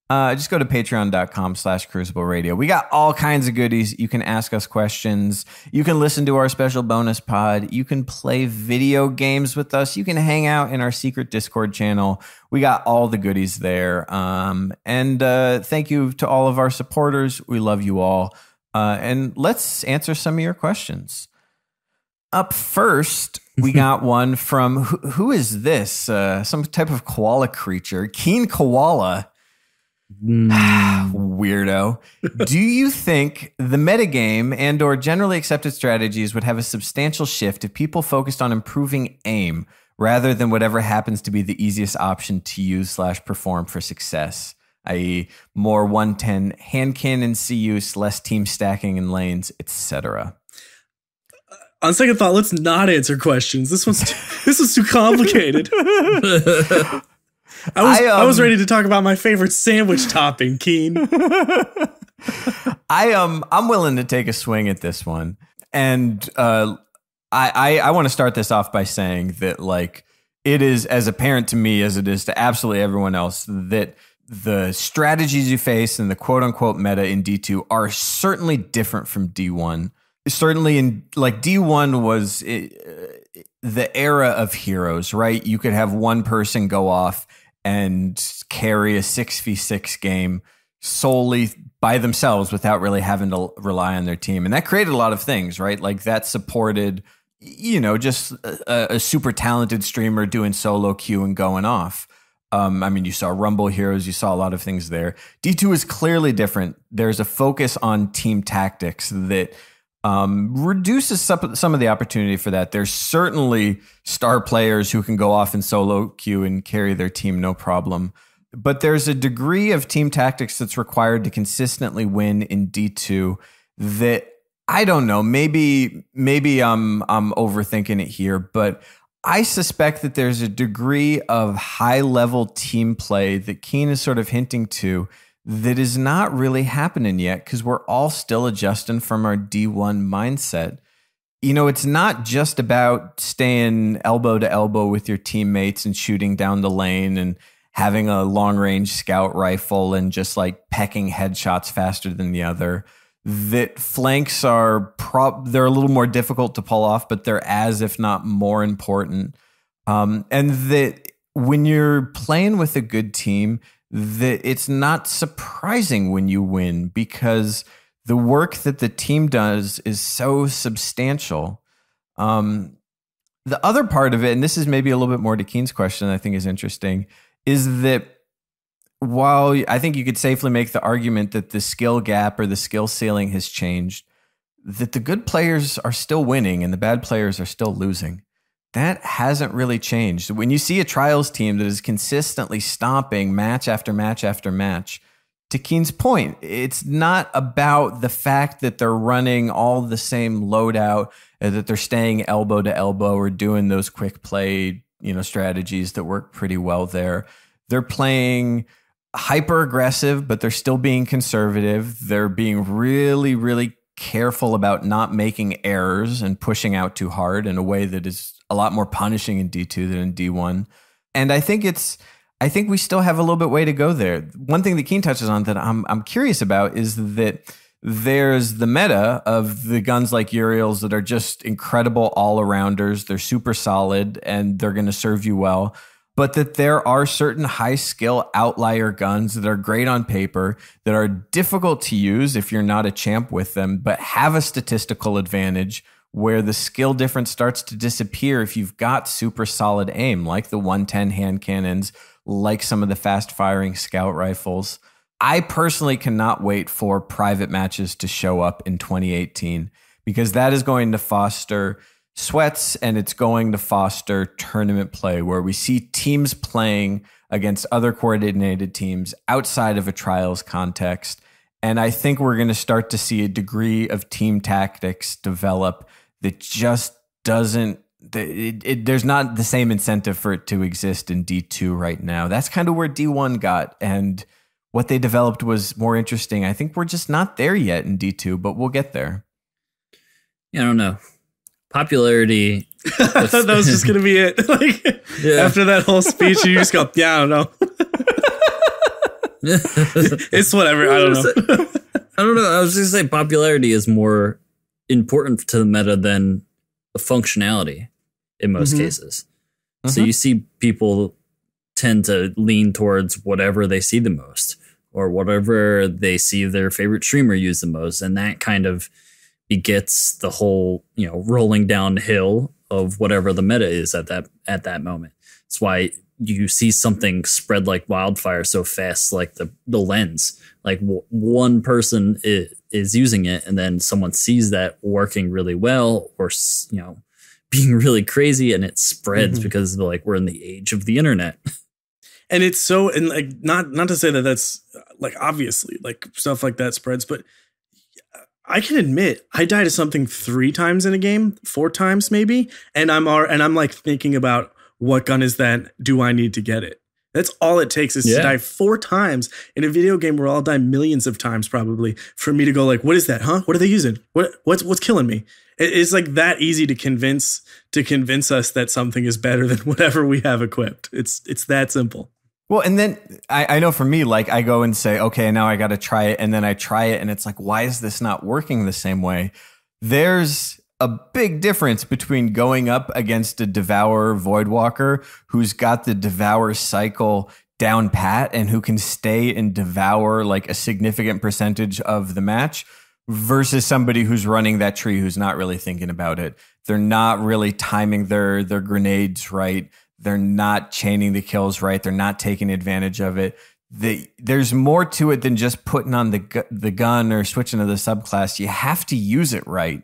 Just go to patreon.com/Crucible Radio. We got all kinds of goodies. You can ask us questions. You can listen to our special bonus pod. You can play video games with us. You can hang out in our secret Discord channel. We got all the goodies there. And thank you to all of our supporters. We love you all. And let's answer some of your questions. Up first, we got one from, who is this? Some type of koala creature. Keen Koala. Weirdo. Do you think the metagame and or generally accepted strategies would have a substantial shift if people focused on improving aim rather than whatever happens to be the easiest option to use/perform for success, i.e. more 110 hand cannon C use, less team stacking in lanes, etc.? On second thought, let's not answer questions. This was too complicated. I was ready to talk about my favorite sandwich topping, Keen. I'm willing to take a swing at this one, and I want to start this off by saying that like it is as apparent to me as it is to absolutely everyone else that the strategies you face and the quote unquote meta in D2 are certainly different from D1. Certainly in like D1 was the era of heroes, right? You could have one person go off and carry a 6v6 game solely by themselves without really having to rely on their team. And that created a lot of things, right? Like that supported, just a super talented streamer doing solo queue and going off. You saw Rumble Heroes, you saw a lot of things there. D2 is clearly different. There's a focus on team tactics that reduces some of the opportunity for that. There's certainly star players who can go off in solo queue and carry their team no problem. But there's a degree of team tactics that's required to consistently win in D2 that I don't know. Maybe I'm overthinking it here, but I suspect that there's a degree of high-level team play that Keen is sort of hinting to that is not really happening yet because we're all still adjusting from our D1 mindset. It's not just about staying elbow to elbow with your teammates and shooting down the lane and having a long-range scout rifle and just like pecking headshots faster than the other. That flanks are they're a little more difficult to pull off, but they're as if not more important. And that when you're playing with a good team, that it's not surprising when you win because the work that the team does is so substantial. The other part of it, and this is maybe a little bit more to Keen's question, I think is interesting, is that while I think you could safely make the argument that the skill gap or the skill ceiling has changed, that the good players are still winning and the bad players are still losing. That hasn't really changed. When you see a trials team that is consistently stomping match after match after match, to Keen's point, it's not about the fact that they're running all the same loadout, that they're staying elbow to elbow or doing those quick play, strategies that work pretty well there. They're playing hyper aggressive, but they're still being conservative. They're being really, really careful about not making errors and pushing out too hard in a way that is a lot more punishing in D2 than in D1. And I think we still have a little bit way to go there. One thing that Keen touches on that I'm curious about is that there's the meta of the guns like Uriel's that are just incredible all-arounders. They're super solid and they're going to serve you well. But that there are certain high-skill outlier guns that are great on paper, that are difficult to use if you're not a champ with them, but have a statistical advantage where the skill difference starts to disappear if you've got super solid aim, like the 110 hand cannons, like some of the fast-firing scout rifles. I personally cannot wait for private matches to show up in 2018 because that is going to foster sweats and it's going to foster tournament play where we see teams playing against other coordinated teams outside of a trials context. And I think we're going to start to see a degree of team tactics develop that just doesn't, there's not the same incentive for it to exist in D2 right now. That's kind of where D1 got, and what they developed was more interesting. I think we're just not there yet in D2, but we'll get there. Yeah, I don't know. Popularity. I thought that was just going to be it. After that whole speech, you just go, yeah, I don't know. It's whatever. I don't know. I don't know. I was just saying popularity is more important to the meta than the functionality in most cases. So you see people tend to lean towards whatever they see the most or whatever they see their favorite streamer use the most. And that kind of begets the whole, rolling downhill of whatever the meta is at that moment. That's why you see something spread like wildfire so fast, like the lens. Like one person is using it, and then someone sees that working really well, or being really crazy, and it spreads because we're in the age of the internet. And it's so, and not to say that that's obviously stuff like that spreads, but I can admit I died to something 3 times in a game, 4 times maybe, and I'm thinking about what gun is that? Do I need to get it? That's all it takes is to die 4 times in a video game where I'll die millions of times probably for me to go what is that? Huh? What are they using? What's killing me? It's that easy to convince us that something is better than whatever we have equipped. It's that simple. Well, and then I know for me, I go and say, okay, now I got to try it. And then I try it and it's why is this not working the same way? There's a big difference between going up against a Devourer Voidwalker who's got the Devour cycle down pat and who can stay and devour like a significant percentage of the match versus somebody who's running that tree who's not really thinking about it. They're not really timing their grenades right. They're not chaining the kills right. They're not taking advantage of it. There's more to it than just putting on the gun or switching to the subclass. You have to use it right.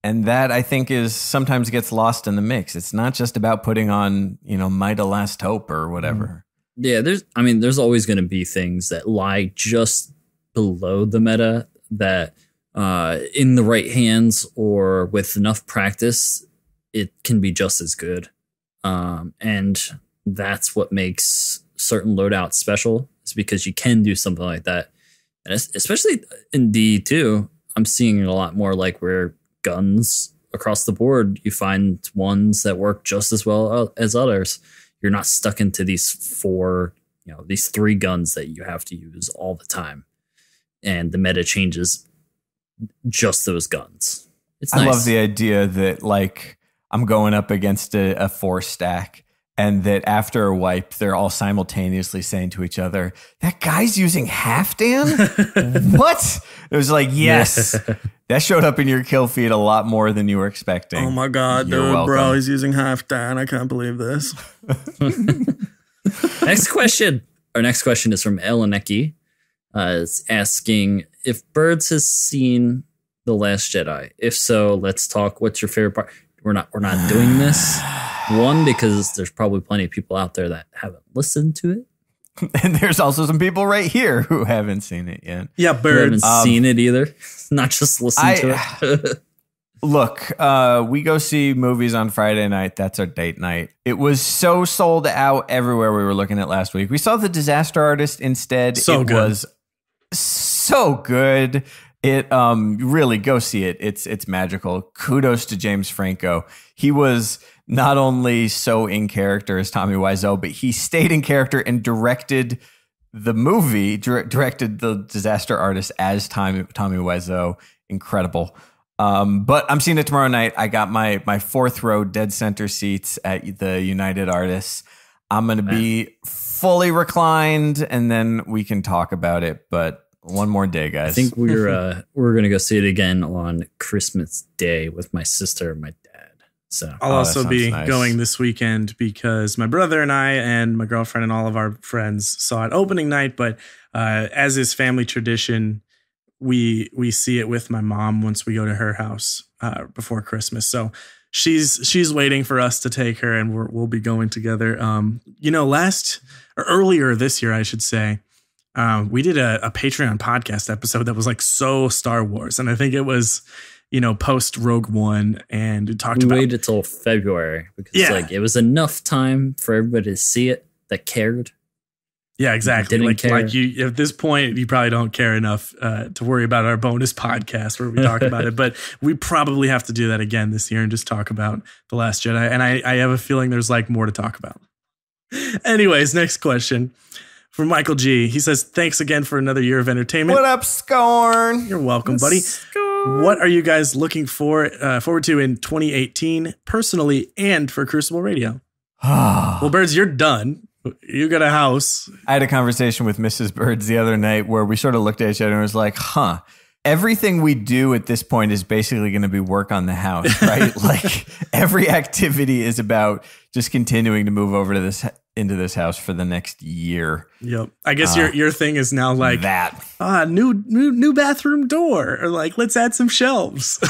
And that, I think, is sometimes gets lost in the mix. It's not just about putting on, Might of Last Hope or whatever. Yeah, there's always going to be things that lie just below the meta that in the right hands or with enough practice, it can be just as good. And that's what makes certain loadouts special, is because you can do something like that. And especially in D2, I'm seeing it a lot more like where guns across the board, you find ones that work just as well as others. You're not stuck into these these 3 guns that you have to use all the time. And the meta changes just those guns. It's nice. I love the idea that like I'm going up against a 4 stack and that after a wipe, they're all simultaneously saying to each other, that guy's using Halfdan? What? It was like, yes. That showed up in your kill feed a lot more than you were expecting. Oh my God, You're dude, welcome. bro, he's using Halfdan. I can't believe this. Next question. Our next question is from Eleneki. It's asking if Birds has seen The Last Jedi. If so, let's talk. What's your favorite part? We're not doing this. One, because there's probably plenty of people out there that haven't listened to it. And there's also some people right here who haven't seen it yet. Yeah, Who Birds. haven't seen it either. Not just listen to it. Look, we go see movies on Friday night. That's our date night. It was so sold out everywhere we were looking at last week. We saw The Disaster Artist instead. It was so good. It really go see it. It's magical. Kudos to James Franco. He was not only so in character as Tommy Wiseau, but he stayed in character and directed the movie, directed The Disaster Artist as Tommy Wiseau. Incredible. But I'm seeing it tomorrow night. I got my 4th row dead center seats at the United Artists. I'm going to be fully reclined and then we can talk about it. But one more day, guys. I think we're going to go see it again on Christmas Day with my sister and my dad. So I'll also be going this weekend because my brother and I and my girlfriend and all of our friends saw it opening night. But as is family tradition, we see it with my mom once we go to her house before Christmas. So she's waiting for us to take her, and we'll be going together. Earlier this year, I should say, we did a Patreon podcast episode that was like so Star Wars, and I think it was post Rogue One, and it talked about. We waited till February because it was enough time for everybody to see it that cared. Yeah, exactly. Care. You at this point, you probably don't care enough to worry about our bonus podcast where we talk about it. But we probably have to do that again this year and just talk about The Last Jedi. And I have a feeling there's like more to talk about. Anyways, next question from Michael G. He says, "Thanks again for another year of entertainment." What up, Scorn? You're welcome, buddy. What are you guys looking forward to in 2018, personally and for Crucible Radio? Well, Birds, you're done. You got a house. I had a conversation with Mrs. Birds the other night where we sort of looked at each other and was like, everything we do at this point is basically going to be work on the house, right? Like every activity is about just continuing to move over to into this house for the next year. Yep. I guess your thing is now like that. New bathroom door, or like let's add some shelves.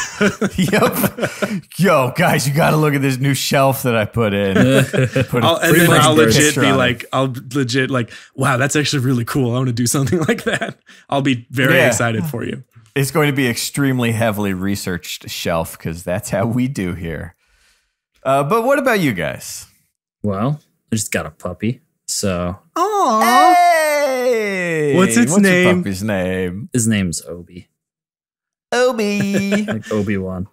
Yep. Yo, guys, you got to look at this new shelf that I put in. I'll legit like, wow, that's actually really cool. I want to do something like that. I'll be very excited for you. It's going to be extremely heavily researched shelf because that's how we do here. But what about you guys? Well, I just got a puppy. So, hey! What's its name? Your puppy's name? His name's Obi. Obi. Like Obi-Wan.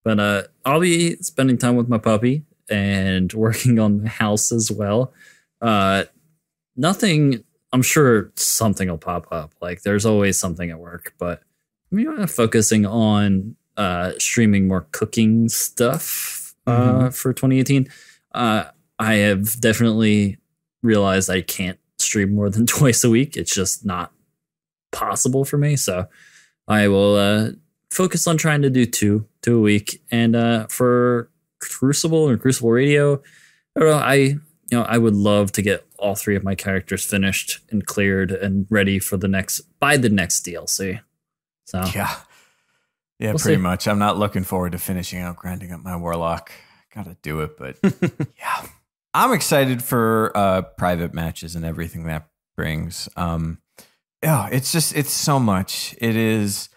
But I'll be spending time with my puppy and working on the house as well. Nothing. I'm sure something will pop up. Like there's always something at work, but I'm focusing on streaming more cooking stuff for 2018. I have definitely realized I can't stream more than twice a week. It's just not possible for me. So I will focus on trying to do two a week. And for Crucible and Crucible Radio, I don't know. I would love to get all 3 of my characters finished and cleared and ready for the next DLC. So yeah, we'll pretty much. I'm not looking forward to finishing out grinding up my Warlock. Gotta do it, but yeah, I'm excited for private matches and everything that brings. Yeah, it's so much. It is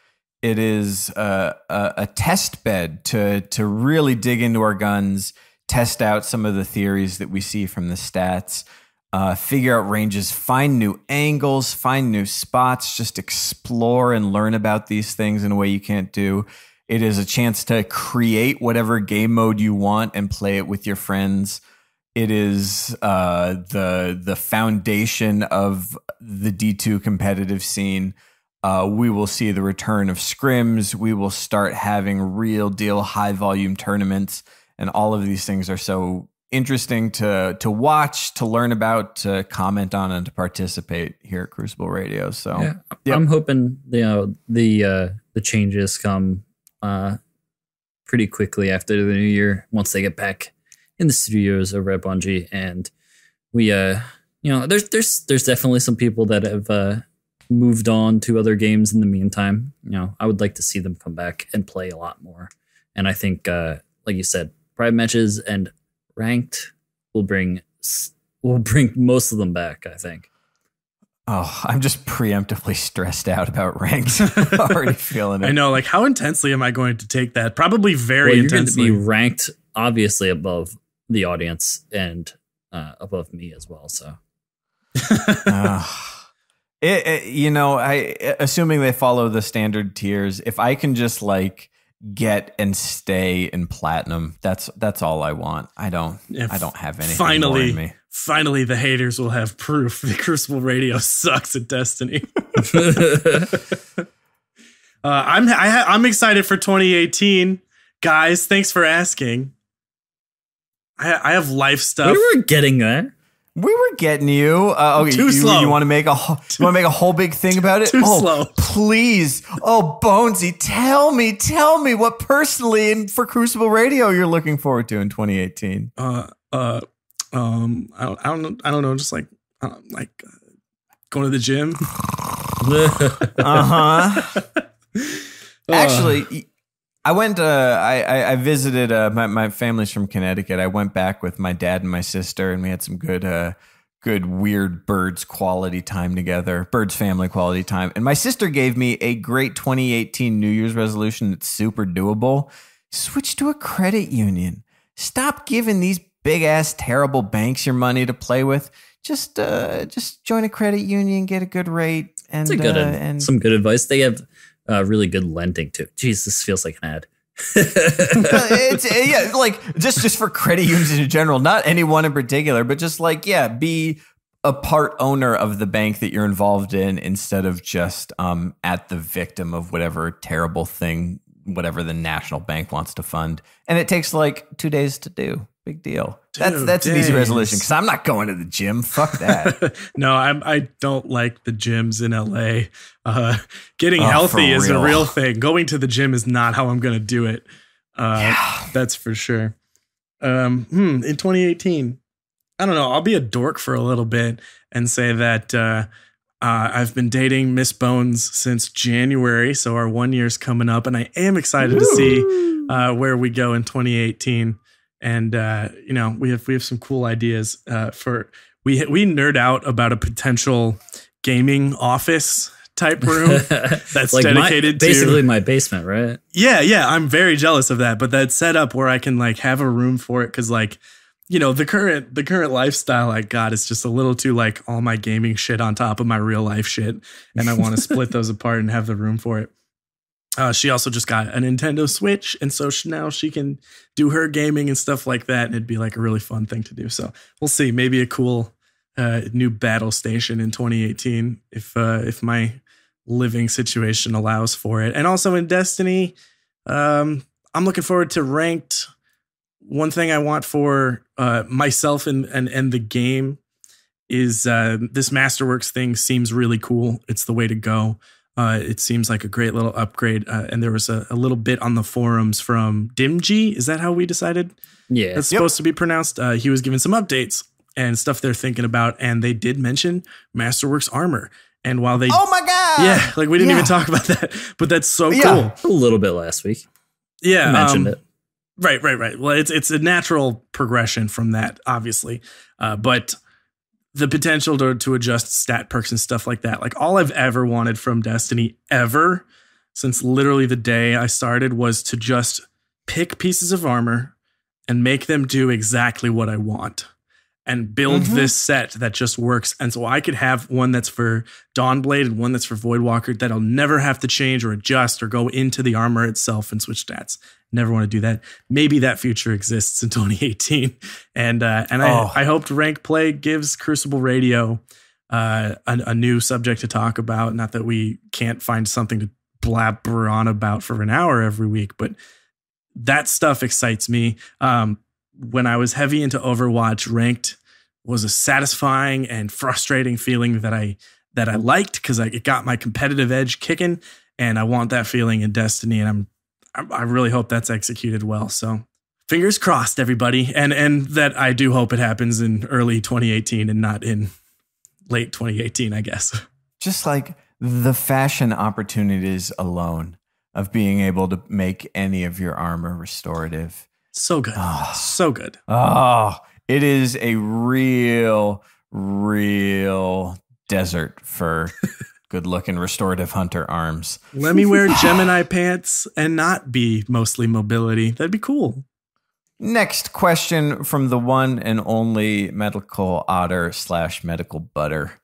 a test bed to really dig into our guns, test out some of the theories that we see from the stats, figure out ranges, find new angles, find new spots, just explore and learn about these things in a way you can't do. It is a chance to create whatever game mode you want and play it with your friends. It is the foundation of the D2 competitive scene. We will see the return of scrims. We will start having real deal high volume tournaments. And all of these things are so interesting to watch, to learn about, to comment on, and to participate here at Crucible Radio. So yeah, I'm hoping the changes come pretty quickly after the new year, once they get back in the studios over at Bungie. And we there's definitely some people that have moved on to other games in the meantime. I would like to see them come back and play a lot more. And I think like you said, private matches and ranked will bring most of them back, I think. Oh, I'm just preemptively stressed out about ranked. Already feeling it. I know, like, how intensely am I going to take that? Probably very intensely. You're going to be ranked, obviously, above the audience and above me as well. So, assuming they follow the standard tiers, if I can just like get and stay in platinum, that's all I want. I don't have anything more in me. Finally, the haters will have proof that Crucible Radio sucks at Destiny. I'm excited for 2018, guys. Thanks for asking. I have life stuff. We were getting there. We were getting you. Okay, Too slow. You want to make a whole big thing about it? Too slow. Please. Oh, Bonesy, tell me what personally and for Crucible Radio you're looking forward to in 2018. I don't know. Just like going to the gym. Actually, I went. I visited. My family's from Connecticut. I went back with my dad and my sister, and we had some good weird birds quality time together. Birds family quality time. And my sister gave me a great 2018 New Year's resolution that's super doable. Switch to a credit union. Stop giving these big ass terrible banks your money to play with. Just join a credit union, get a good rate, and some good advice. They have really good lending too. Jeez, this feels like an ad. It's like just for credit unions in general, not any one in particular, but just like be a part owner of the bank that you're involved in instead of just at the victim of whatever terrible thing, whatever the national bank wants to fund, and it takes like 2 days to do. Big deal. That's an easy resolution because I'm not going to the gym. Fuck that. No, I don't like the gyms in LA. Getting healthy is a real thing. Going to the gym is not how I'm going to do it. That's for sure. In 2018, I don't know. I'll be a dork for a little bit and say that I've been dating Miss Bones since January, so our 1 year's coming up, and I am excited to see where we go in 2018. And we have some cool ideas for we nerd out about a potential gaming office type room that's like dedicated to basically my basement, right? Yeah, I'm very jealous of that, but that's set up where I can like have a room for it because the current lifestyle I got is just a little too like all my gaming shit on top of my real life shit, and I want to split those apart and have the room for it. She also just got a Nintendo Switch, and so now she can do her gaming and stuff like that, and it'd be like a really fun thing to do. So we'll see. Maybe a cool new battle station in 2018 if my living situation allows for it. And also in Destiny, I'm looking forward to ranked. One thing I want for myself and the game is this Masterworks thing seems really cool. It's the way to go. It seems like a great little upgrade. And there was a little bit on the forums from Dimji. Is that how we decided? Yeah. That's supposed to be pronounced. He was giving some updates and stuff they're thinking about. And they did mention Masterworks armor. And while they... Oh my God! Yeah, like we didn't even talk about that. But that's so cool. A little bit last week. Yeah. I mentioned it. Right. Well, it's a natural progression from that, obviously. But the potential to adjust stat perks and stuff like that. Like all I've ever wanted from Destiny ever, since literally the day I started, was to just pick pieces of armor and make them do exactly what I want and build this set that just works. And so I could have one that's for Dawnblade and one that's for Voidwalker that I'll never have to change or adjust or go into the armor itself and switch stats. Never want to do that. Maybe that future exists in 2018. And I hoped Rank Play gives Crucible Radio a new subject to talk about. Not that we can't find something to blabber on about for an hour every week, but that stuff excites me. When I was heavy into Overwatch, Ranked was a satisfying and frustrating feeling that I liked because it got my competitive edge kicking, and I want that feeling in Destiny, and I really hope that's executed well. So fingers crossed, everybody, and that I do hope it happens in early 2018 and not in late 2018, I guess. Just like the fashion opportunities alone of being able to make any of your armor restorative. So good. So good. Oh, it is a real desert for good-looking restorative hunter arms. Let me wear Gemini pants and not be mostly mobility. That'd be cool. Next question from the one and only Medical Otter / Medical Butter.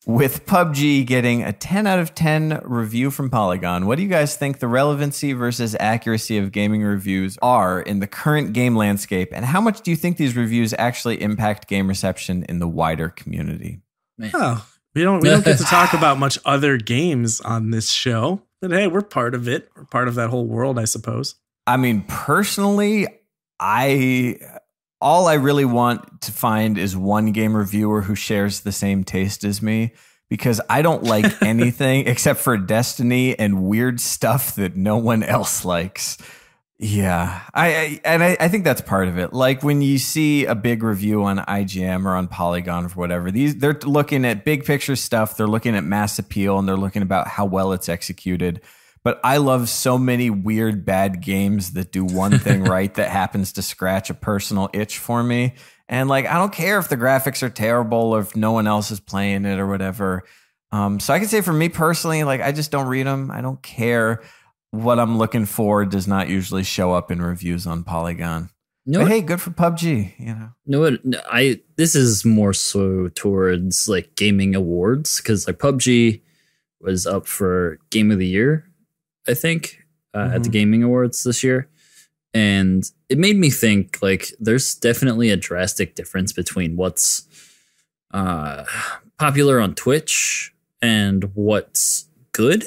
With PUBG getting a 10 out of 10 review from Polygon, what do you guys think the relevancy versus accuracy of gaming reviews are in the current game landscape? And how much do you think these reviews actually impact game reception in the wider community? Man. Oh, we don't get to talk about much other games on this show. But hey, we're part of it. We're part of that whole world, I suppose. I mean, personally, all I really want to find is one game reviewer who shares the same taste as me, because I don't like anything except for Destiny and weird stuff that no one else likes. Yeah, I think that's part of it. Like when you see a big review on IGN or on Polygon or whatever, they're looking at big picture stuff. They're looking at mass appeal and they're looking about how well it's executed. But I love so many weird, bad games that do one thing right that happens to scratch a personal itch for me. And like, I don't care if the graphics are terrible or if no one else is playing it or whatever. So I can say for me personally, like, I just don't read them. I don't care. What I'm looking for does not usually show up in reviews on Polygon. But hey, good for PUBG, you know. No, this is more so towards like gaming awards, because like PUBG was up for Game of the Year, I think, at the Gaming Awards this year. And it made me think, like, there's definitely a drastic difference between what's popular on Twitch and what's good.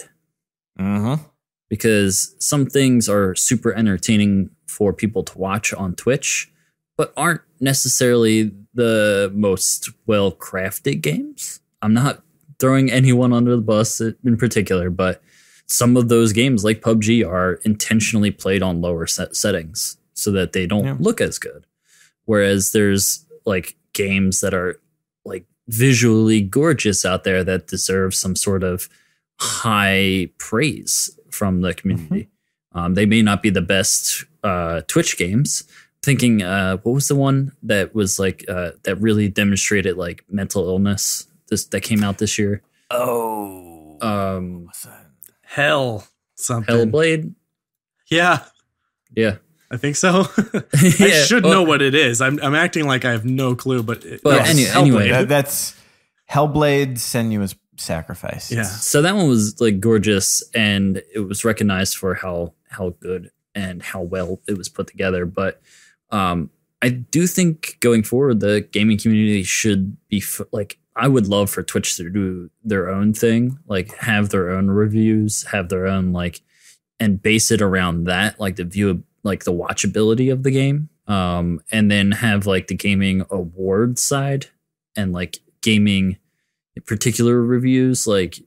Because some things are super entertaining for people to watch on Twitch, but aren't necessarily the most well-crafted games. I'm not throwing anyone under the bus in particular, but some of those games like PUBG are intentionally played on lower settings so that they don't look as good. Whereas there's like games that are like visually gorgeous out there that deserve some sort of high praise from the community. They may not be the best Twitch games. Thinking, what was the one that was like that really demonstrated like mental illness that came out this year? What's that? Hell something. Hellblade? Yeah. I think so. I should know what it is. I'm acting like I have no clue, but anyway, that's Hellblade: Senua's Sacrifice. Yeah. So that one was like gorgeous, and it was recognized for how good and how well it was put together. But I do think going forward, the gaming community should be like, I would love for Twitch to do their own thing, like have their own reviews, have their own like, and base it around that, like the view, like the watchability of the game, and then have like the gaming award side and like gaming particular reviews, like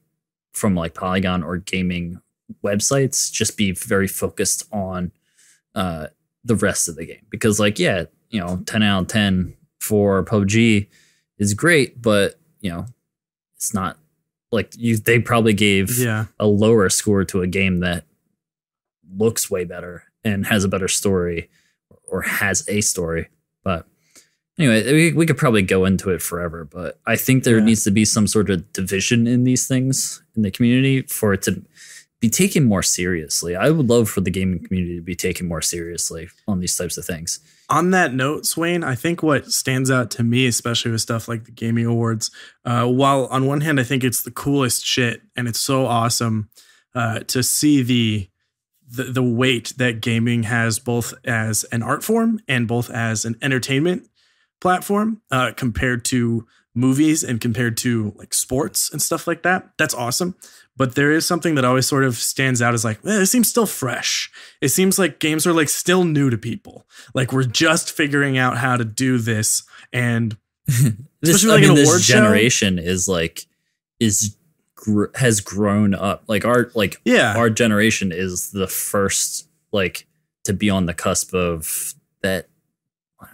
from like Polygon or gaming websites, just be very focused on the rest of the game. Because like, yeah, 10 out of 10 for PUBG is great, but it's not like they probably gave a lower score to a game that looks way better and has a better story or has a story. But anyway, we could probably go into it forever, but I think there needs to be some sort of division in these things in the community for it to be taken more seriously. I would love for the gaming community to be taken more seriously on these types of things. On that note, Swain, I think what stands out to me, especially with stuff like the Gaming Awards, while on one hand, I think it's the coolest shit and it's so awesome to see the weight that gaming has both as an art form and both as an entertainment platform compared to movies and compared to like sports and stuff like that. That's awesome. But there is something that always sort of stands out as like, it seems still fresh. It seems like games are like still new to people. Like we're just figuring out how to do this. And this generation is like, has grown up. Like our generation is the first like to be on the cusp of that.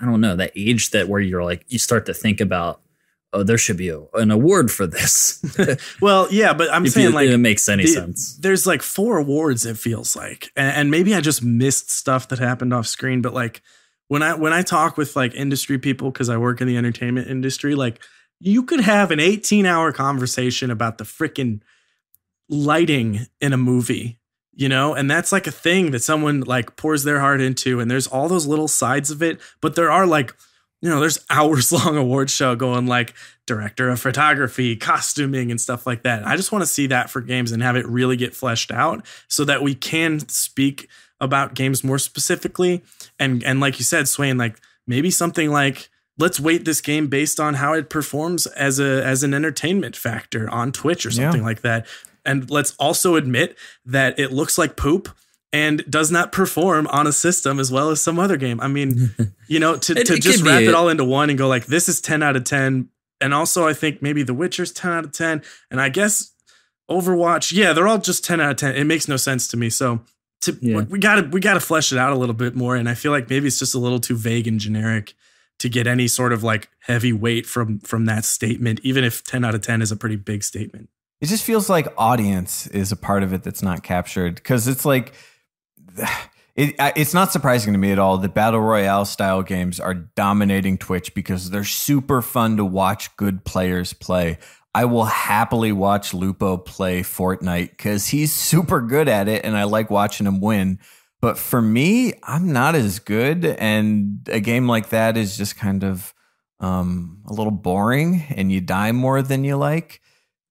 I don't know, that age that where you're like, you start to think about, oh, there should be an award for this. Well, yeah, but I'm saying like it makes any sense. There's like 4 awards, it feels like, and maybe I just missed stuff that happened off screen. But like when I talk with like industry people, because I work in the entertainment industry, like you could have an 18-hour conversation about the freaking lighting in a movie, and that's like a thing that someone like pours their heart into. And there's all those little sides of it, but there are like, there's hours long award show going like director of photography, costuming and stuff like that. I just want to see that for games and have it really get fleshed out so that we can speak about games more specifically. And like you said, Swain, like maybe something like, let's weight this game based on how it performs as an entertainment factor on Twitch or something like that. And let's also admit that it looks like poop and does not perform on a system as well as some other game. I mean, to just wrap it all into one and go like, this is 10 out of 10. And also I think maybe The Witcher's 10 out of 10. And I guess Overwatch, they're all just 10 out of 10. It makes no sense to me. So we gotta flesh it out a little bit more. And I feel like maybe it's just a little too vague and generic to get any sort of like heavy weight from that statement, even if 10 out of 10 is a pretty big statement. It just feels like audience is a part of it that's not captured, because it's like, it's not surprising to me at all that battle royale style games are dominating Twitch because they're super fun to watch good players play. I will happily watch Lupo play Fortnite because he's super good at it and I like watching him win. But for me, I'm not as good, and a game like that is just kind of a little boring and you die more than you like.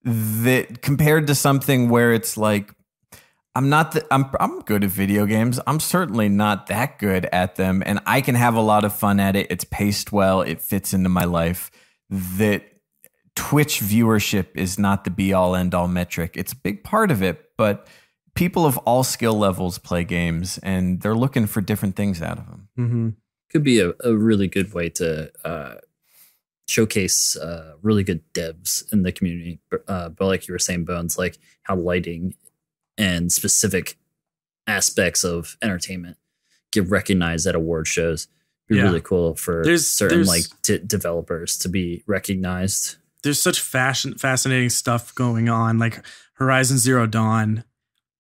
That compared to something where it's like, I'm good at video games. I'm certainly not that good at them, and I can have a lot of fun at it. It's paced well. It fits into my life. That Twitch viewership is not the be all end all metric. It's a big part of it, but people of all skill levels play games and they're looking for different things out of them. Mm-hmm. Could be a really good way to showcase really good devs in the community. But like you were saying, Bones, like how lighting and specific aspects of entertainment get recognized at award shows. It'd be really cool for certain developers to be recognized. There's such fascinating stuff going on. Like Horizon Zero Dawn,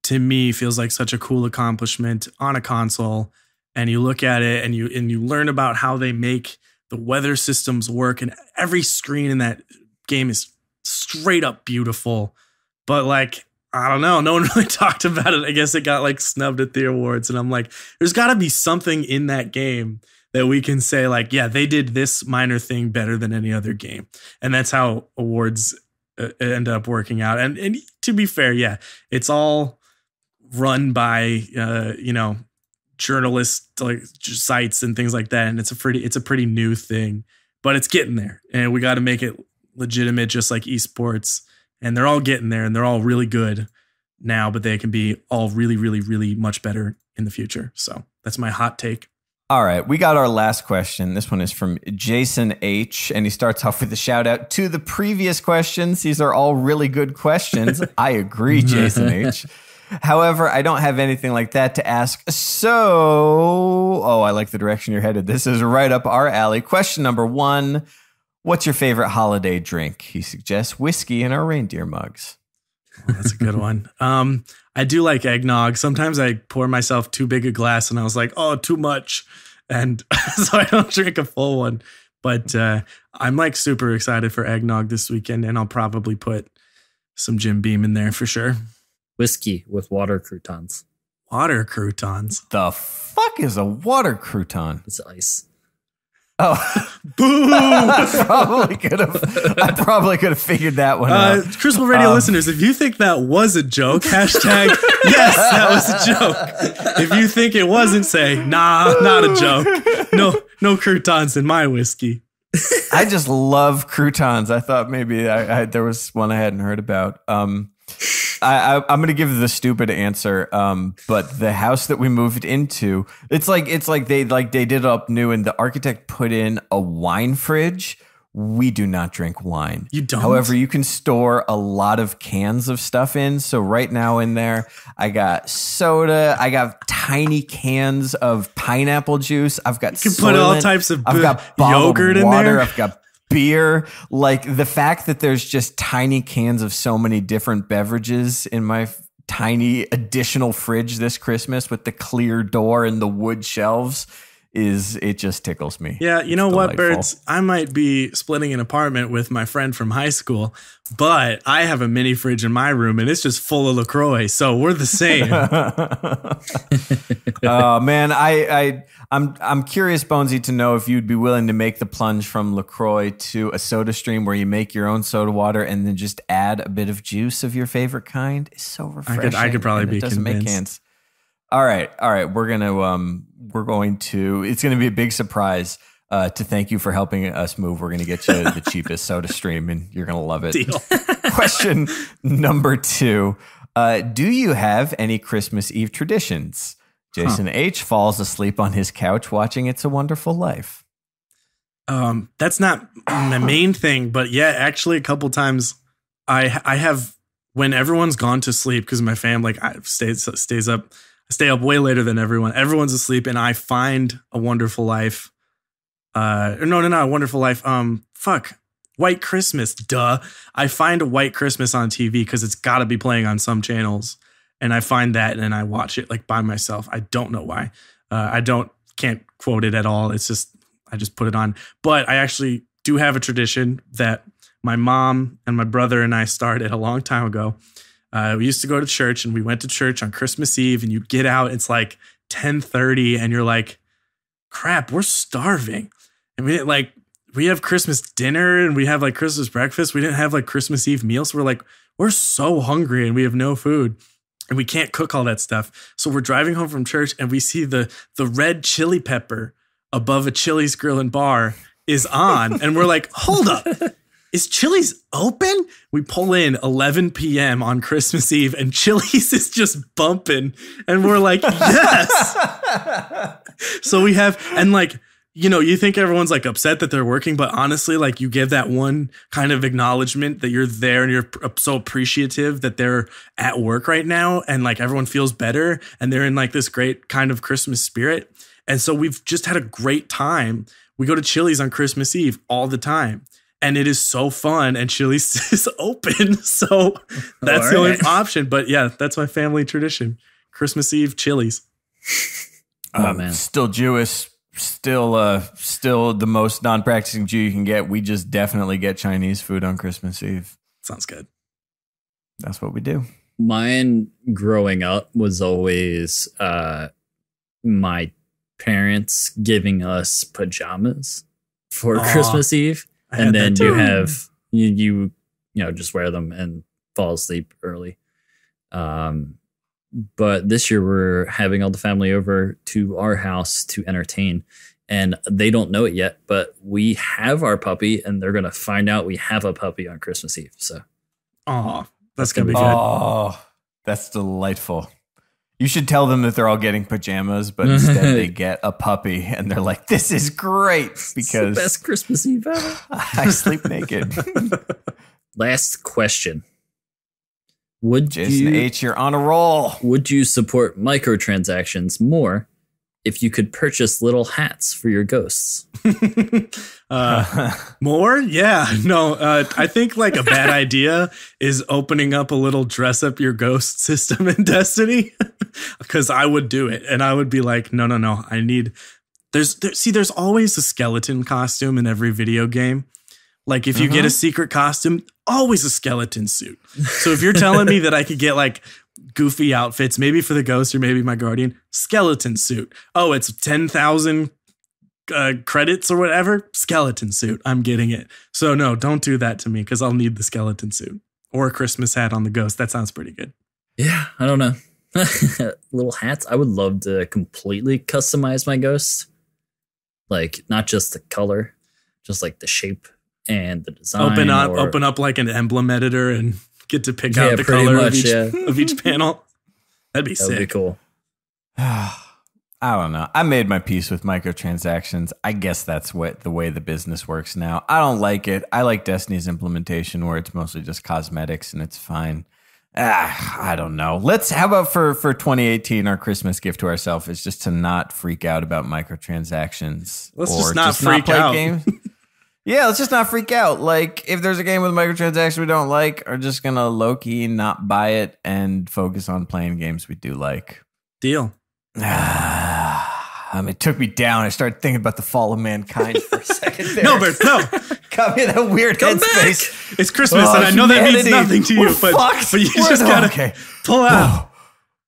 to me, feels like such a cool accomplishment on a console. And you look at it and you learn about how they make the weather systems work. And every screen in that game is straight up beautiful. But like, I don't know. No one really talked about it. I guess it got like snubbed at the awards. And I'm like, there's got to be something in that game that we can say like, yeah, they did this minor thing better than any other game. And that's how awards end up working out. And to be fair, it's all run by, journalist like sites and things like that. And it's a pretty new thing, but it's getting there, and we got to make it legitimate, just like esports. And they're all getting there, and they're all really good now, but they can be all really, really, really much better in the future. So that's my hot take. All right, we got our last question. This one is from Jason H, and he starts off with a shout out to the previous questions. These are all really good questions. I agree, Jason H. However, I don't have anything like that to ask. So, I like the direction you're headed. This is right up our alley. Question number 1. What's your favorite holiday drink? He suggests whiskey in our reindeer mugs. Oh, that's a good one. I do like eggnog. Sometimes I pour myself too big a glass and I was like, oh, too much. And so I don't drink a full one. But I'm like super excited for eggnog this weekend, and I'll probably put some Jim Beam in there for sure. Whiskey with water croutons. Water croutons? The fuck is a water crouton? It's ice. Oh, boo! I probably could have figured that one out. Crucible Radio listeners, if you think that was a joke, hashtag yes, that was a joke. If you think it wasn't, say nah, not a joke. No croutons in my whiskey. I just love croutons. I thought maybe there was one I hadn't heard about. I'm going to give the stupid answer, but the house that we moved into, it's like they did it up new, and the architect put in a wine fridge. We do not drink wine. You don't? However, you can store a lot of cans of stuff in. So right now in there, I got soda. I got tiny cans of pineapple juice. I've got you can put all types of I've got yogurt in water. there. I've got beer. Like the fact that there's just tiny cans of so many different beverages in my tiny additional fridge this Christmas with the clear door and the wood shelves it just tickles me. Yeah, you know what, Birds? I might be splitting an apartment with my friend from high school, but I have a mini fridge in my room and it's just full of LaCroix, so we're the same. Oh man, I'm curious, Bonesy, to know if you'd be willing to make the plunge from LaCroix to a soda stream where you make your own soda water and then just add a bit of juice of your favorite kind. It's so refreshing. I could probably be convinced. Make cans. All right. It's gonna be a big surprise to thank you for helping us move. We're gonna get you the cheapest soda stream, and you're gonna love it. Deal. Question number 2: do you have any Christmas Eve traditions? Jason H falls asleep on his couch watching It's a Wonderful Life. That's not my main thing, but yeah, actually, a couple times I have, when everyone's gone to sleep, because my family stays up. I stay up way later than everyone. Everyone's asleep, and I find A Wonderful Life. Not A Wonderful Life. White Christmas. Duh. I find a White Christmas on TV because it's got to be playing on some channels, and I find that and I watch it like by myself. I don't know why. Can't quote it at all. It's just I just put it on. But I actually do have a tradition that my mom and my brother and I started a long time ago. We used to go to church, and we went to church on Christmas Eve, and you get out, it's like 10:30 and you're like, crap, we're starving. And we have Christmas dinner and we have like Christmas breakfast. We didn't have like Christmas Eve meals. So we're so hungry and we have no food and we can't cook all that stuff. So we're driving home from church and we see the red chili pepper above a Chili's Grill and Bar is on. And we're like, hold up. Is Chili's open? We pull in 11 p.m. on Christmas Eve and Chili's is just bumping. And we're like, yes. So we have, and like, you think everyone's like upset that they're working, but honestly, like you give that one kind of acknowledgement that you're there and you're so appreciative that they're at work right now. And like everyone feels better and they're in like this great kind of Christmas spirit. And so we've just had a great time. We go to Chili's on Christmas Eve all the time. And it is so fun, and Chili's is open, so that's the only option. But yeah, that's my family tradition: Christmas Eve, Chili's. Oh man, still Jewish, still the most non-practicing Jew you can get. We just definitely get Chinese food on Christmas Eve. Sounds good. That's what we do. Mine growing up was always my parents giving us pajamas for Christmas Eve. And then you have you just wear them and fall asleep early. But this year we're having all the family over to our house to entertain, and they don't know it yet, but we have our puppy, and they're gonna find out we have a puppy on Christmas Eve. So, that's gonna be good. Oh, that's delightful. You should tell them that they're all getting pajamas, but instead they get a puppy, and they're like, "This is great because it's the best Christmas Eve ever." I sleep naked. Last question: Jason H, you're on a roll. Would you support microtransactions more if you could purchase little hats for your ghosts? More? Yeah. No, I think like a bad idea is opening up a little dress up your ghost system in Destiny, because I would do it. And I would be like, no. I need, there's always a skeleton costume in every video game. Like if you get a secret costume, always a skeleton suit. So if you're telling me that I could get like goofy outfits, maybe for the ghost or maybe my guardian, skeleton suit. Oh, it's 10,000 credits or whatever, skeleton suit. I'm getting it. So no, don't do that to me because I'll need the skeleton suit or a Christmas hat on the ghost. That sounds pretty good. Yeah, I don't know. Little hats. I would love to completely customize my ghost. Like not just the color, just like the shape and the design. Open up like an emblem editor and get to pick out the color of each panel. That'd be sick. That'd be cool. I don't know. I made my peace with microtransactions. I guess that's the way the business works now. I don't like it. I like Destiny's implementation where it's mostly just cosmetics and it's fine. I don't know. How about for 2018, our Christmas gift to ourselves is just to not freak out about microtransactions. Let's just not freak out. Games. Yeah, let's just not freak out. Like, if there's a game with microtransactions we don't like, we're just going to low-key not buy it and focus on playing games we do like. Deal. It took me down. I started thinking about the fall of mankind for a second there. No, Bert, no. Got me in that weird headspace. It's Christmas, and I know that means nothing to you, but you just gotta pull out.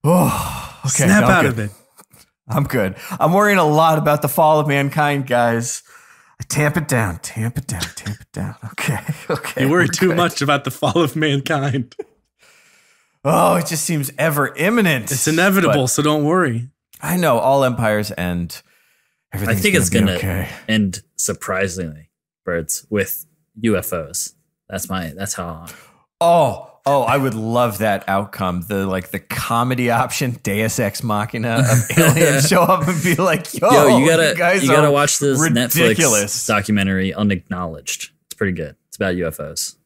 Okay. Snap out of it. I'm good. I'm worrying a lot about the fall of mankind, guys. Tamp it down. Okay. You worry too much about the fall of mankind. Oh, it just seems ever imminent. It's inevitable, so don't worry. I know all empires end. I think it's going to end surprisingly, Birds, with UFOs. That's how. Oh, I would love that outcome. The comedy option, Deus Ex Machina of aliens show up and be like, yo, you gotta watch this ridiculous Netflix documentary, Unacknowledged. It's pretty good. It's about UFOs.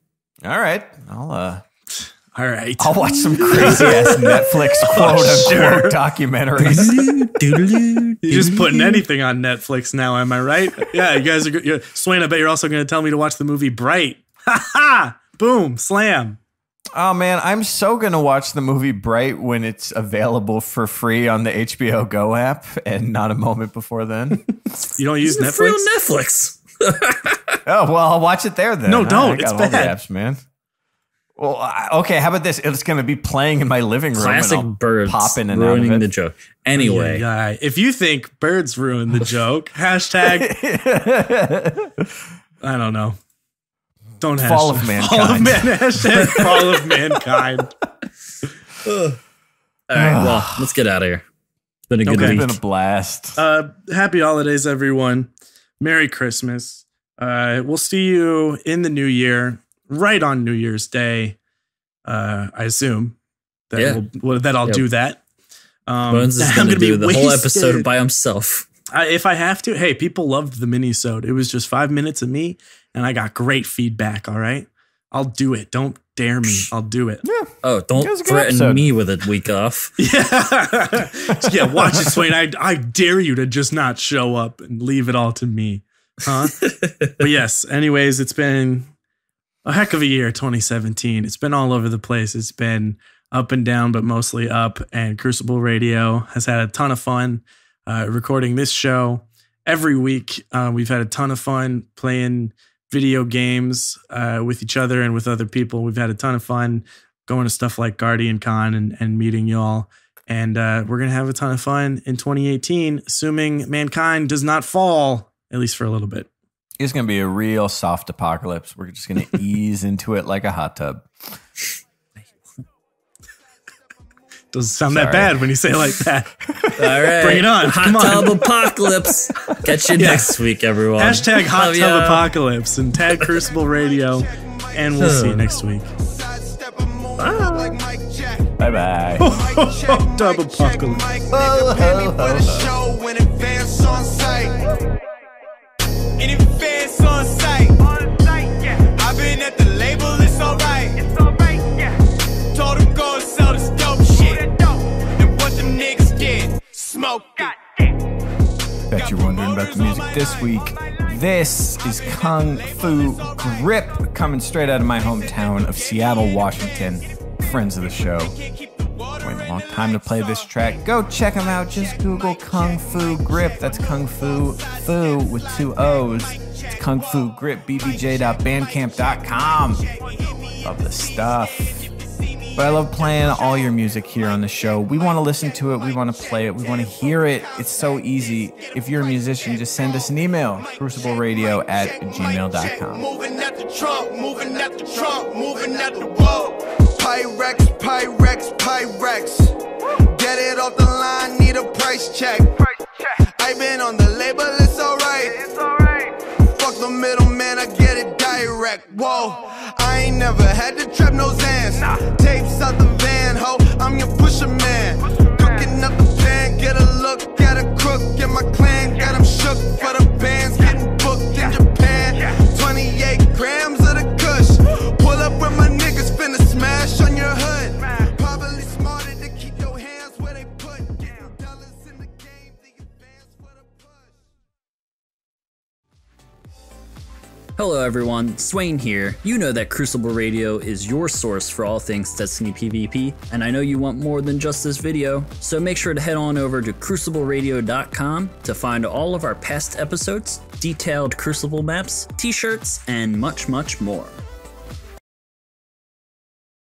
All right. All right. I'll watch some crazy ass Netflix quote-unquote documentaries. You're just putting anything on Netflix now, am I right? Yeah, you guys are... Swain, I bet you're also going to tell me to watch the movie Bright. Ha ha! Boom, slam. Oh, man, I'm so going to watch the movie Bright when it's available for free on the HBO Go app and not a moment before then. You don't use Netflix? Free on Netflix. Oh, well, I'll watch it there then. No, don't. It's bad. All the apps, man. Well, okay, how about this? It's going to be playing in my living room. Classic and I'll Birds pop in and ruining out of it. the joke. Anyway. If you think Birds ruined the joke, hashtag... I don't know. Don't Fall of mankind. Hashtag fall of mankind. All right, well, let's get out of here. It's been a good week. It's been a blast. Happy holidays, everyone. Merry Christmas. We'll see you in the new year, right on New Year's Day. I assume that I'll do that. Bones is going to do the whole episode by himself. If I have to. Hey, people loved the mini-sode. It was just 5 minutes of me, and I got great feedback, all right? I'll do it. Don't dare me. I'll do it. Yeah. Oh, don't threaten me with a week off. Yeah, watch it, Swain. I dare you to just not show up and leave it all to me. Huh? But yes, anyways, it's been a heck of a year, 2017. It's been all over the place. It's been up and down, but mostly up. And Crucible Radio has had a ton of fun recording this show. Every week, we've had a ton of fun playing video games with each other and with other people. We've had a ton of fun going to stuff like Guardian Con and meeting y'all. And we're going to have a ton of fun in 2018, assuming mankind does not fall, at least for a little bit. It's going to be a real soft apocalypse. We're just going to ease into it like a hot tub. Doesn't sound that bad when you say it like that. All right. Bring it on. Hot tub apocalypse. Catch you next week, everyone. Hashtag hot tub apocalypse and tag Crucible Radio. And we'll see you next week. Bye. Bye-bye. Dub apocalypse. Any fans on site? I've been at the label, it's alright. Told them go and sell this dope shit. And what them niggas did, smoke it. Bet you're wondering about the music this week. This is Kung Fu Grip, coming straight out of my hometown of Seattle, Washington. Friends of the show. Waiting a long time to play this track. Go check them out. Just Google Kung Fu Grip. That's Kung Fu with 2 O's. It's Kung Fu Grip, bbj.bandcamp.com. Love the stuff. But I love playing all your music here on the show. We want to listen to it. We want to play it. We want to hear it. It's so easy. If you're a musician, just send us an email, crucibleradio@gmail.com. Moving at the trunk, moving at the trunk, moving at the wall. Pyrex, Pyrex, Pyrex. Get it off the line, need a price check. I been on the label, it's alright. Fuck the middleman, I get it direct. Whoa, I ain't never had to trap no Zans. Tapes out the van, ho, I'm your pusher man. Cooking up the pan, get a look at a crook. Get my clan, got him shook for the bands. Getting booked in Japan. 28 grams of the kush. Pull up with my niggas, finna smash on your hood. Probably smarter to keep your hands where they put. Getting dollars in the game, the advance for the push. Hello everyone, Swain here. You know that Crucible Radio is your source for all things Destiny PvP, and I know you want more than just this video, so make sure to head on over to crucibleradio.com to find all of our past episodes, detailed Crucible maps, t-shirts, and much, much more.